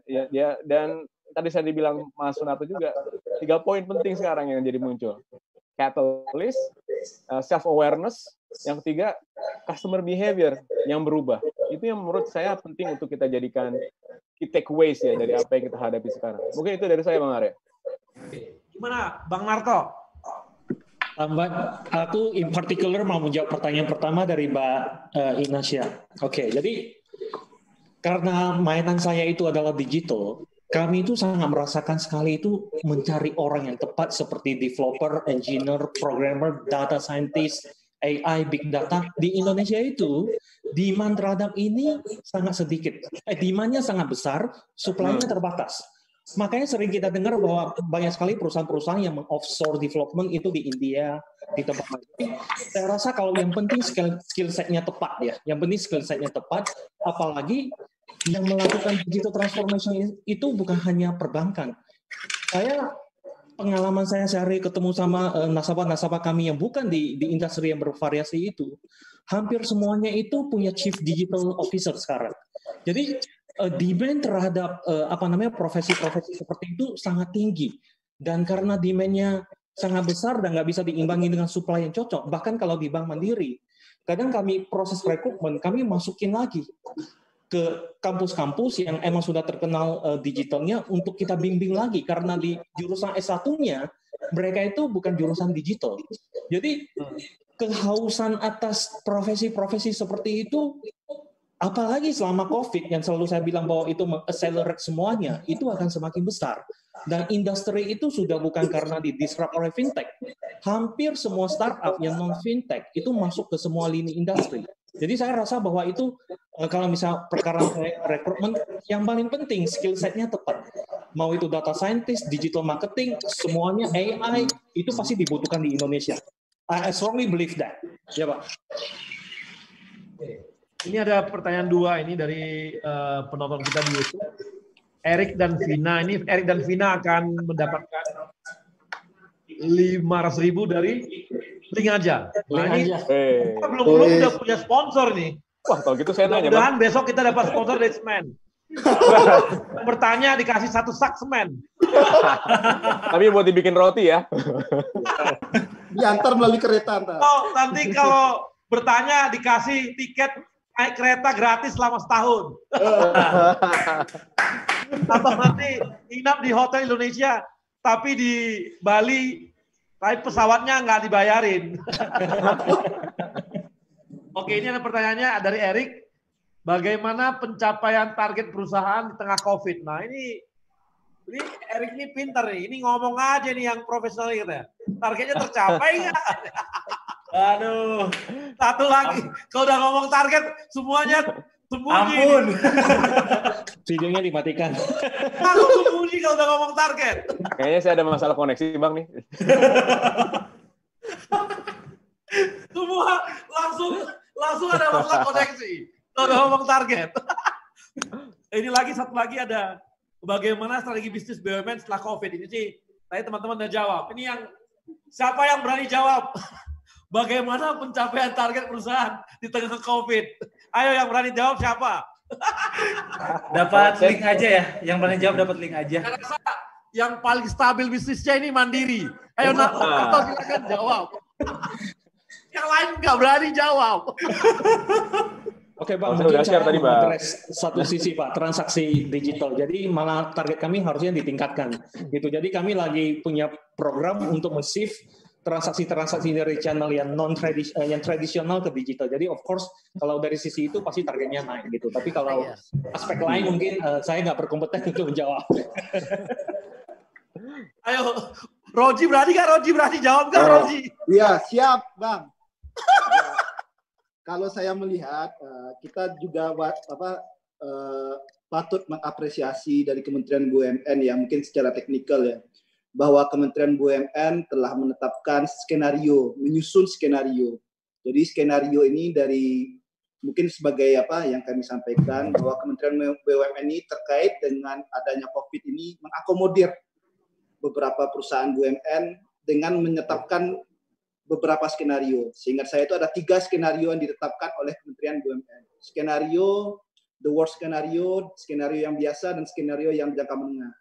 dan tadi saya dibilang Mas Sunarto juga 3 poin penting sekarang yang jadi muncul. Catalyst, self-awareness, yang ketiga, customer behavior yang berubah. Itu yang menurut saya penting untuk kita jadikan key takeaways ya dari apa yang kita hadapi sekarang. Mungkin itu dari saya, Bang Arya. Gimana, Bang Narto? Aku in particular mau menjawab pertanyaan pertama dari Mbak Inasya. Oke, jadi karena mainan saya itu adalah digital, kami itu sangat merasakan sekali itu mencari orang yang tepat seperti developer, engineer, programmer, data scientist, AI, big data. Di Indonesia itu demand terhadap ini sangat sedikit. Demand-nya sangat besar, supply-nya terbatas. Makanya sering kita dengar bahwa banyak sekali perusahaan-perusahaan yang meng-offshore development itu di India, di tempat lain. Saya rasa kalau yang penting skill set-nya tepat ya. Yang penting skill set-nya tepat, apalagi yang melakukan digital transformation itu bukan hanya perbankan. Pengalaman saya sehari ketemu sama nasabah-nasabah kami yang bukan di industri yang bervariasi itu, hampir semuanya itu punya chief digital officer sekarang. Jadi demand terhadap profesi-profesi seperti itu sangat tinggi, dan karena demand-nya sangat besar dan nggak bisa diimbangi dengan supply yang cocok. Bahkan kalau di Bank Mandiri, kadang kami proses rekrutmen kami masukin lagi ke kampus-kampus yang emang sudah terkenal digitalnya untuk kita bimbing lagi, karena di jurusan S1-nya mereka itu bukan jurusan digital. Jadi kehausan atas profesi-profesi seperti itu, apalagi selama COVID yang selalu saya bilang bahwa itu meng-accelerate semuanya, itu akan semakin besar. Dan industri itu sudah bukan karena di-disrupt oleh fintech. Hampir semua startup yang non-fintech itu masuk ke semua lini industri. Jadi saya rasa bahwa itu kalau misal perkara rekrutmen, yang paling penting skill set-nya tepat. Mau itu data scientist, digital marketing, semuanya AI, itu pasti dibutuhkan di Indonesia. I strongly believe that. Ya, Pak. Ini ada pertanyaan dua ini dari penonton kita di YouTube. Erik dan Vina. Ini Erik dan Vina akan mendapatkan 500.000 dari link aja. Nah, ini kita belum udah punya sponsor nih. Wah, kalau gitu saya nanya. Mudah-mudahan besok kita dapat sponsor dari semen. Bertanya dikasih 1 sak semen. Tapi buat dibikin roti ya. Diantar melalui kereta antar. Oh, nanti kalau bertanya dikasih tiket naik kereta gratis selama setahun. Atau nanti inap di hotel Indonesia, tapi di Bali, tapi pesawatnya nggak dibayarin. Oke, ini ada pertanyaannya dari Erik. Bagaimana pencapaian target perusahaan di tengah COVID? Nah, ini Erik ini pintar nih. Ini ngomong aja nih yang profesional gitu ya. Targetnya tercapai nggak? Aduh, satu lagi. Kalau udah ngomong target, semuanya sembunyi. Ampun. Videonya dimatikan. Aku sembunyi kalau udah ngomong target. Kayaknya saya ada masalah koneksi, Bang, nih. Semua langsung ada masalah koneksi. Kalau udah ngomong target. Ini satu lagi ada bagaimana strategi bisnis BUMN setelah COVID. Ini sih, tadi teman-teman udah jawab. Ini siapa yang berani jawab? Bagaimana pencapaian target perusahaan di tengah COVID? Ayo yang berani jawab siapa? Dapat link aja ya. Yang berani jawab dapat link aja. Saya rasa yang paling stabil bisnisnya ini Mandiri. Ayo atau silakan jawab. Yang lain nggak berani jawab. Oke, Pak, mungkin saya mengadres satu sisi, Pak, transaksi digital. Jadi malah target kami harusnya ditingkatkan. Gitu. Jadi kami lagi punya program untuk men-shift transaksi-transaksi dari channel yang tradisional ke digital. Jadi of course kalau dari sisi itu pasti targetnya naik gitu. Tapi kalau aspek lain mungkin saya nggak berkompeten untuk menjawab. Ayo, Roji berani nggak? Roji berani jawab nggak, Roji? Iya, siap, Bang. Ya, kalau saya melihat kita juga patut mengapresiasi dari Kementerian BUMN yang mungkin secara teknikal ya, bahwa Kementerian BUMN telah menetapkan skenario, menyusun skenario. Jadi skenario ini dari mungkin sebagai apa yang kami sampaikan bahwa Kementerian BUMN ini terkait dengan adanya COVID ini mengakomodir beberapa perusahaan BUMN dengan menetapkan beberapa skenario. Sehingga saya itu ada 3 skenario yang ditetapkan oleh Kementerian BUMN. Skenario the worst skenario, skenario yang biasa dan skenario yang jangka menengah.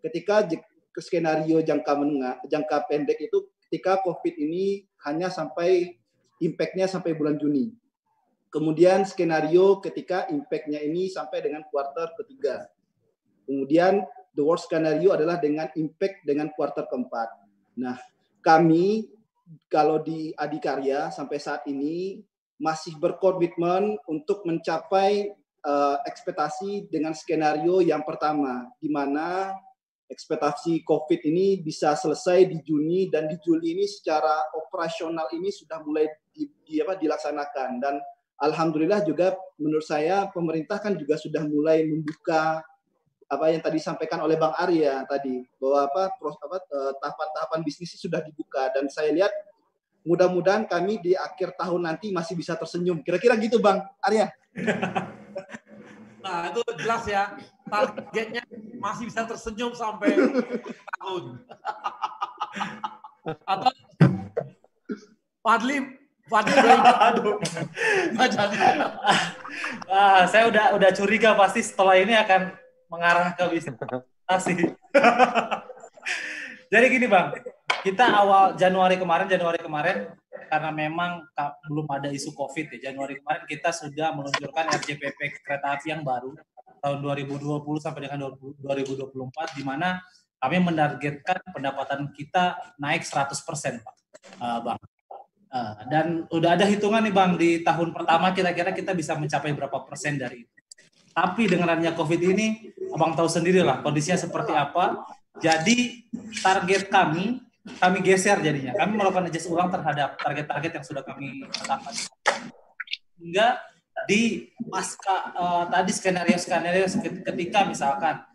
Ketika ke skenario jangka pendek itu ketika COVID ini hanya sampai impact-nya sampai bulan Juni. Kemudian skenario ketika impact-nya ini sampai dengan kuartal ketiga. Kemudian the worst skenario adalah dengan impact dengan kuartal keempat. Nah, kami kalau di Adikarya sampai saat ini masih berkomitmen untuk mencapai ekspektasi dengan skenario yang pertama, di mana ekspektasi COVID ini bisa selesai di Juni dan di Juli ini secara operasional ini sudah mulai dilaksanakan. Dan alhamdulillah juga menurut saya pemerintah kan juga sudah mulai membuka apa yang tadi disampaikan oleh Bang Arya tadi, bahwa tahapan-tahapan bisnis sudah dibuka, dan saya lihat mudah-mudahan kami di akhir tahun nanti masih bisa tersenyum. Kira-kira gitu Bang Arya. Nah, itu jelas ya. Targetnya masih bisa tersenyum sampai tahun. Atau Fadli aduh. Saya udah curiga pasti setelah ini akan mengarah ke bisnis. Jadi gini Bang, kita awal Januari kemarin karena memang belum ada isu COVID ya. Januari kemarin kita sudah meluncurkan RJPP kereta api yang baru tahun 2020 sampai dengan 2024, di mana kami menargetkan pendapatan kita naik 100%, Pak. Bang. Dan udah ada hitungan nih Bang, di tahun pertama kira-kira kita bisa mencapai berapa persen dari itu. Tapi dengan adanya COVID ini, Abang tahu sendirilah kondisinya seperti apa. Jadi target kami geser jadinya. Kami melakukan adjust ulang terhadap target-target yang sudah kami tetapkan. Hingga di pasca tadi skenario ketika misalkan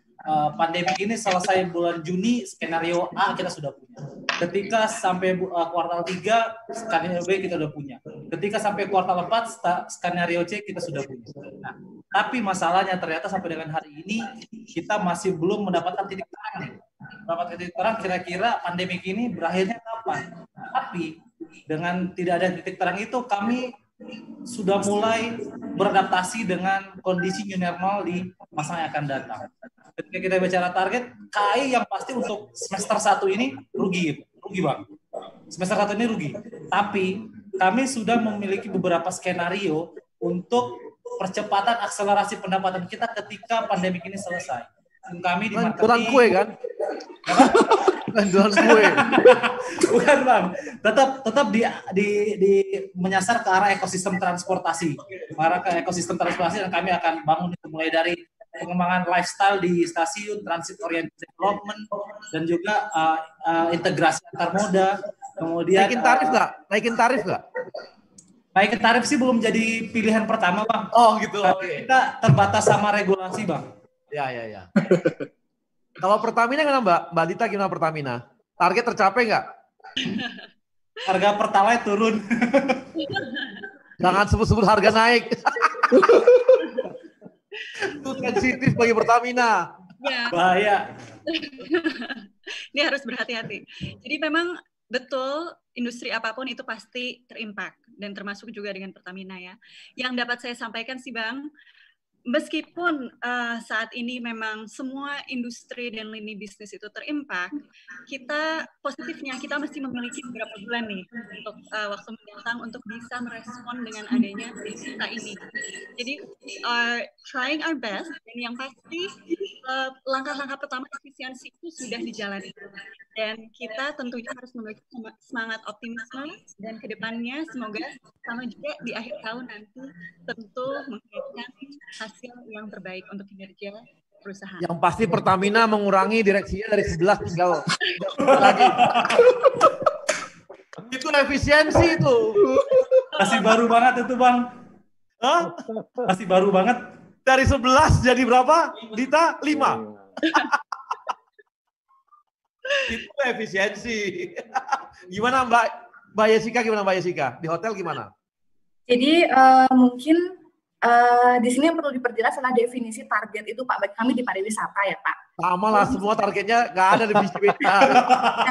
pandemi ini selesai bulan Juni, skenario A kita sudah punya. Ketika sampai kuartal 3, skenario B kita sudah punya. Ketika sampai kuartal 4, skenario C kita sudah punya. Nah, tapi masalahnya ternyata sampai dengan hari ini kita masih belum mendapatkan titik terang nih. Mendapatkan titik terang kira-kira pandemi ini berakhirnya kapan. Tapi dengan tidak ada titik terang itu, kami sudah mulai beradaptasi dengan kondisi new normal di masa yang akan datang. Ketika kita bicara target, KAI yang pasti untuk semester 1 ini rugi Bang. Semester 1 ini rugi. Tapi kami sudah memiliki beberapa skenario untuk percepatan akselerasi pendapatan kita ketika pandemi ini selesai. Kami di marketing. Kurang kue kan? Jualan kue. Bukan Bang, tetap di menyasar ke arah ekosistem transportasi. Dan kami akan bangun itu mulai dari pengembangan lifestyle di stasiun, transit oriented development, dan juga integrasi antar moda. Kemudian Naikin tarif nggak? Naikin tarif sih belum jadi pilihan pertama Bang. Oh gitu. Okay. Kita terbatas sama regulasi Bang. Ya. Kalau Pertamina gimana Mbak Dita, gimana Pertamina? Target tercapai nggak? Harga Pertalite turun. Jangan sebut-sebut harga naik. Itu sensitif bagi Pertamina. Ya. Bahaya. Ini harus berhati-hati. Jadi memang betul industri apapun itu pasti terimpak, dan termasuk juga dengan Pertamina ya. Yang dapat saya sampaikan sih Bang, meskipun saat ini memang semua industri dan lini bisnis itu terimpak, kita positifnya kita mesti memiliki beberapa bulan nih untuk waktu mendatang untuk bisa merespon dengan adanya cerita ini. Jadi trying our best, dan yang pasti langkah-langkah pertama efisiensi itu sudah dijalani. Dan kita tentunya harus memiliki semangat optimisme, dan kedepannya semoga sama juga di akhir tahun nanti tentu menghasilkan hasil yang terbaik untuk kinerja perusahaan. Yang pasti Pertamina mengurangi direksinya dari 11 tinggal lagi. Itu efisiensi itu. Masih baru banget itu Bang. Hah? Masih baru banget. Dari 11 jadi berapa? Dita? 5. Itu efisiensi. Gimana Mbak Yesika? Di hotel gimana? Jadi mungkin di sini yang perlu diperjelas adalah definisi target itu Pak, bagi kami di pariwisata ya Pak. Sama lah, semua targetnya nggak ada definisi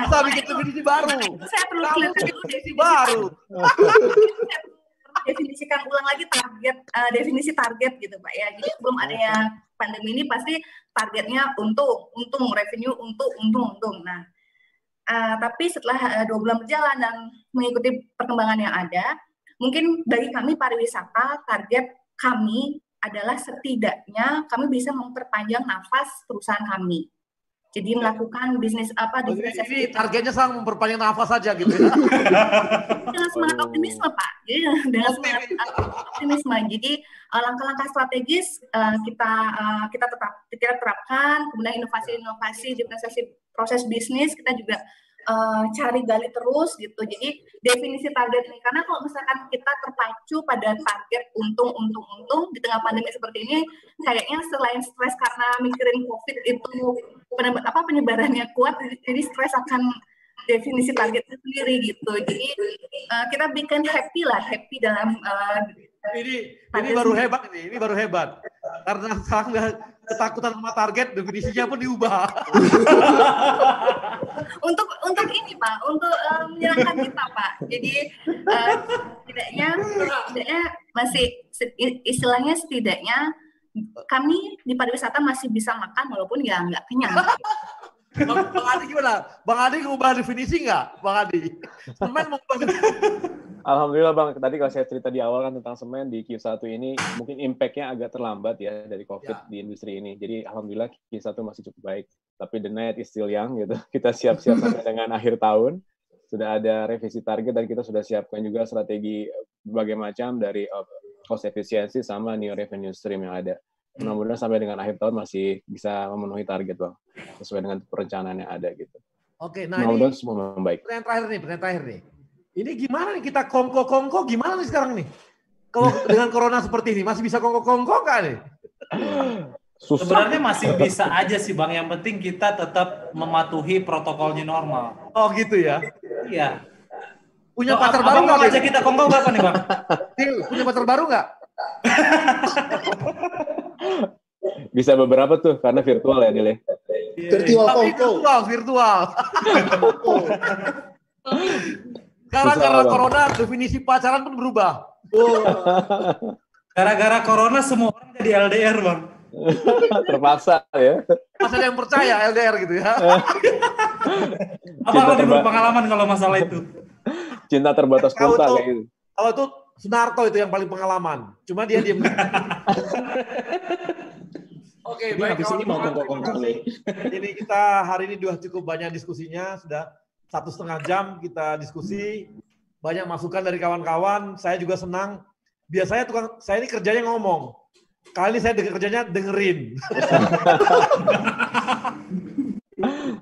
Bisa bikin definisi baru. Saya perlu definisi baru. Definisikan ulang lagi definisi target gitu Pak ya. Jadi sebelum adanya pandemi ini pasti targetnya untung, revenue untung. Nah, tapi setelah 2 bulan berjalan dan mengikuti perkembangan yang ada, mungkin bagi kami pariwisata target kami adalah setidaknya kami bisa memperpanjang nafas perusahaan kami. Jadi melakukan bisnis ini targetnya sang memperpanjang nafas saja gitu ya. Dengan semangat optimisme Pak. Jadi dengan semangat optimisme. Jadi langkah-langkah strategis kita terapkan, kemudian inovasi-inovasi di proses bisnis kita juga cari gali terus gitu. Jadi definisi target ini, karena kalau misalkan kita terpacu pada target untung di tengah pandemi seperti ini, kayaknya selain stres karena mikirin COVID itu penyebarannya kuat, jadi stres akan definisi targetnya sendiri gitu. Jadi kita bikin happy dalam ini baru hebat ini baru hebat. Karena sekarang ketakutan sama target, definisinya pun diubah. untuk ini Pak, untuk menyenangkan kita Pak. Jadi setidaknya masih istilahnya setidaknya kami di pariwisata masih bisa makan walaupun ya nggak kenyang. Bang Adi gimana? Bang Adi ngubah definisi nggak? Bang Adi? Semen mengubah definisi. Alhamdulillah Bang, tadi kalau saya cerita di awal kan tentang semen di Q1 ini mungkin impact-nya agak terlambat ya dari COVID di industri ini. Jadi Alhamdulillah Q1 masih cukup baik. Tapi the night is still young gitu. Kita siap-siap sampai dengan akhir tahun. Sudah ada revisi target dan kita sudah siapkan juga strategi berbagai macam dari cost efficiency sama new revenue stream yang ada. Mudah-mudahan sampai dengan akhir tahun masih bisa memenuhi target Bang. Sesuai dengan perencanaan yang ada gitu. Oke, nah mudah-mudahan semua membaik. Pertanyaan terakhir nih. Ini gimana nih kita kongko gimana nih sekarang nih? Kalau dengan corona seperti ini masih bisa kongko nggak nih? Sebenarnya masih bisa aja sih Bang. Yang penting kita tetap mematuhi protokolnya normal. Oh gitu ya? Iya. Punya pacar baru nggak? Aja kita kongko berapa nih Bang? Punya pacar baru nggak? Bisa beberapa tuh karena virtual ya Dile. Virtual. Karena corona definisi pacaran pun berubah. Gara-gara corona semua orang jadi LDR Bang. Terpaksa ya. Masa ada yang percaya LDR gitu ya. Apa lebih berpengalaman kalau masalah itu? Cinta terbatas kuota kayak gitu. Kalau itu Sunarto itu yang paling pengalaman. Cuma dia diem. Oke, baik kawan-kawan. Ini kita hari ini sudah cukup banyak diskusinya, sudah 1,5 jam kita diskusi, banyak masukan dari kawan-kawan. Saya juga senang. Biasanya saya ini kerjanya ngomong. Kali ini saya kerjanya dengerin.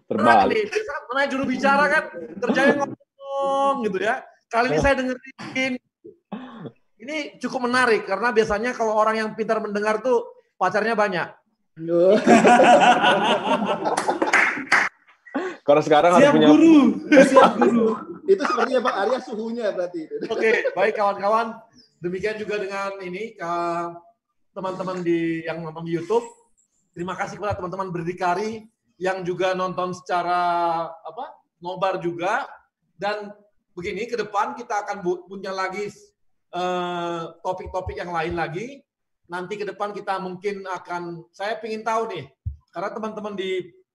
Terbalik. Mana juru bicara kan kerjanya ngomong gitu ya. Kali ini saya dengerin. Ini cukup menarik karena biasanya kalau orang yang pintar mendengar tuh pacarnya banyak. Kalau sekarang siap harus punya guru. Itu sepertinya Pak Arya suhunya berarti. Oke, baik kawan-kawan. Demikian juga dengan ini teman-teman yang nonton di YouTube. Terima kasih kepada teman-teman berdikari yang juga nonton secara nobar juga. Dan begini, ke depan kita akan punya lagi topik-topik yang lain lagi. Nanti ke depan kita mungkin saya ingin tahu nih, karena teman-teman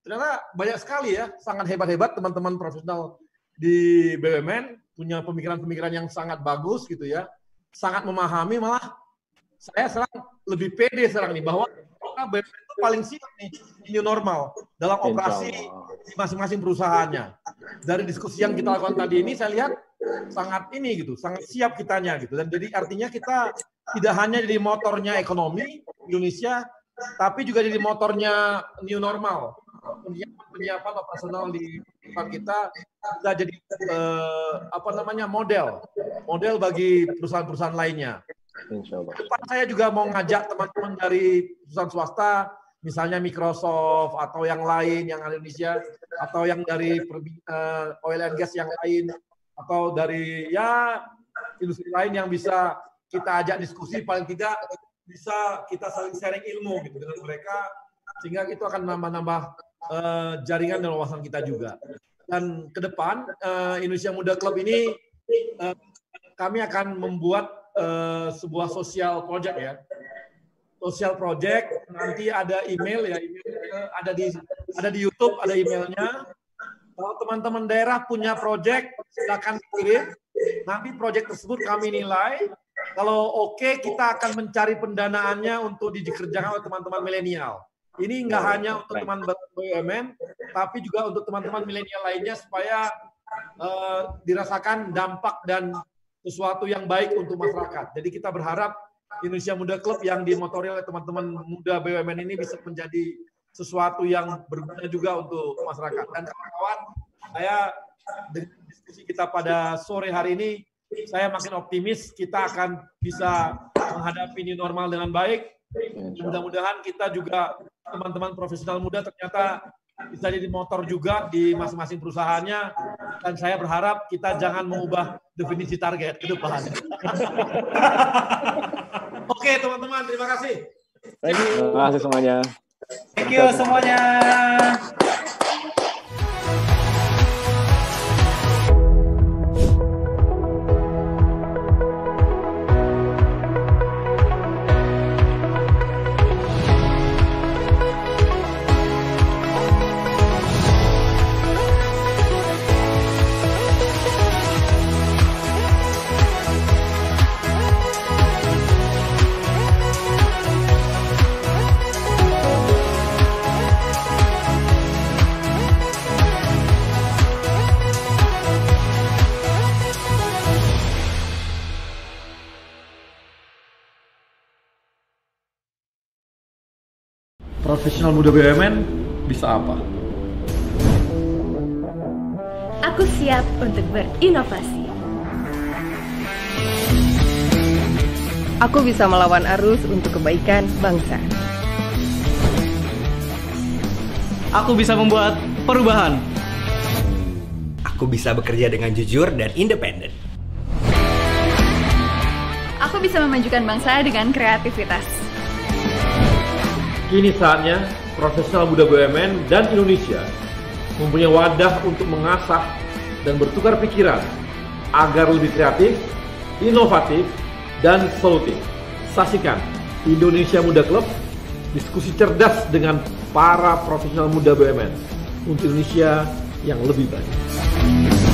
ternyata banyak sekali ya, sangat hebat-hebat teman-teman profesional di BUMN, punya pemikiran-pemikiran yang sangat bagus gitu ya, sangat memahami, malah saya sekarang lebih pede sekarang nih, bahwa BUMN itu paling siap nih, new normal, dalam operasi di masing-masing perusahaannya. Dari diskusi yang kita lakukan tadi ini, saya lihat sangat sangat siap kitanya gitu, dan jadi artinya kita tidak hanya jadi motornya ekonomi Indonesia, tapi juga jadi motornya new normal. Penyiapan operasional di tempat kita jadi model bagi perusahaan-perusahaan lainnya. Depan saya juga mau ngajak teman-teman dari perusahaan swasta, misalnya Microsoft atau yang lain yang ada di Indonesia, atau yang dari oil and gas yang lain, atau dari industri lain yang bisa kita ajak diskusi, paling tidak bisa kita saling sharing ilmu gitu dengan mereka, sehingga itu akan nambah-nambah jaringan dan wawasan kita juga. Dan ke depan Indonesia Muda Club ini kami akan membuat sebuah social project ya. Social project, nanti ada email ya, ada di YouTube, ada emailnya. Kalau teman-teman daerah punya project, silakan kirim. Nanti project tersebut kami nilai. Kalau oke, kita akan mencari pendanaannya untuk dikerjakan oleh teman-teman milenial. Ini nggak hanya untuk teman BUMN, tapi juga untuk teman-teman milenial lainnya supaya dirasakan dampak dan sesuatu yang baik untuk masyarakat. Jadi kita berharap Indonesia Muda Club yang dimotori oleh teman-teman muda BUMN ini bisa menjadi sesuatu yang berguna juga untuk masyarakat. Dan kawan-kawan, saya dengan diskusi kita pada sore hari ini, saya makin optimis kita akan bisa menghadapi new normal dengan baik. Mudah-mudahan kita juga, teman-teman profesional muda ternyata bisa jadi motor juga di masing-masing perusahaannya, dan saya berharap kita jangan mengubah definisi target ke depan. Oke teman-teman, terima kasih. Terima kasih semuanya. Thank you semuanya. Profesional muda BUMN bisa apa? Aku siap untuk berinovasi. Aku bisa melawan arus untuk kebaikan bangsa. Aku bisa membuat perubahan. Aku bisa bekerja dengan jujur dan independen. Aku bisa memajukan bangsa dengan kreativitas. Kini saatnya profesional muda BUMN dan Indonesia mempunyai wadah untuk mengasah dan bertukar pikiran agar lebih kreatif, inovatif, dan solutif. Saksikan Indonesia Muda Club, diskusi cerdas dengan para profesional muda BUMN untuk Indonesia yang lebih baik.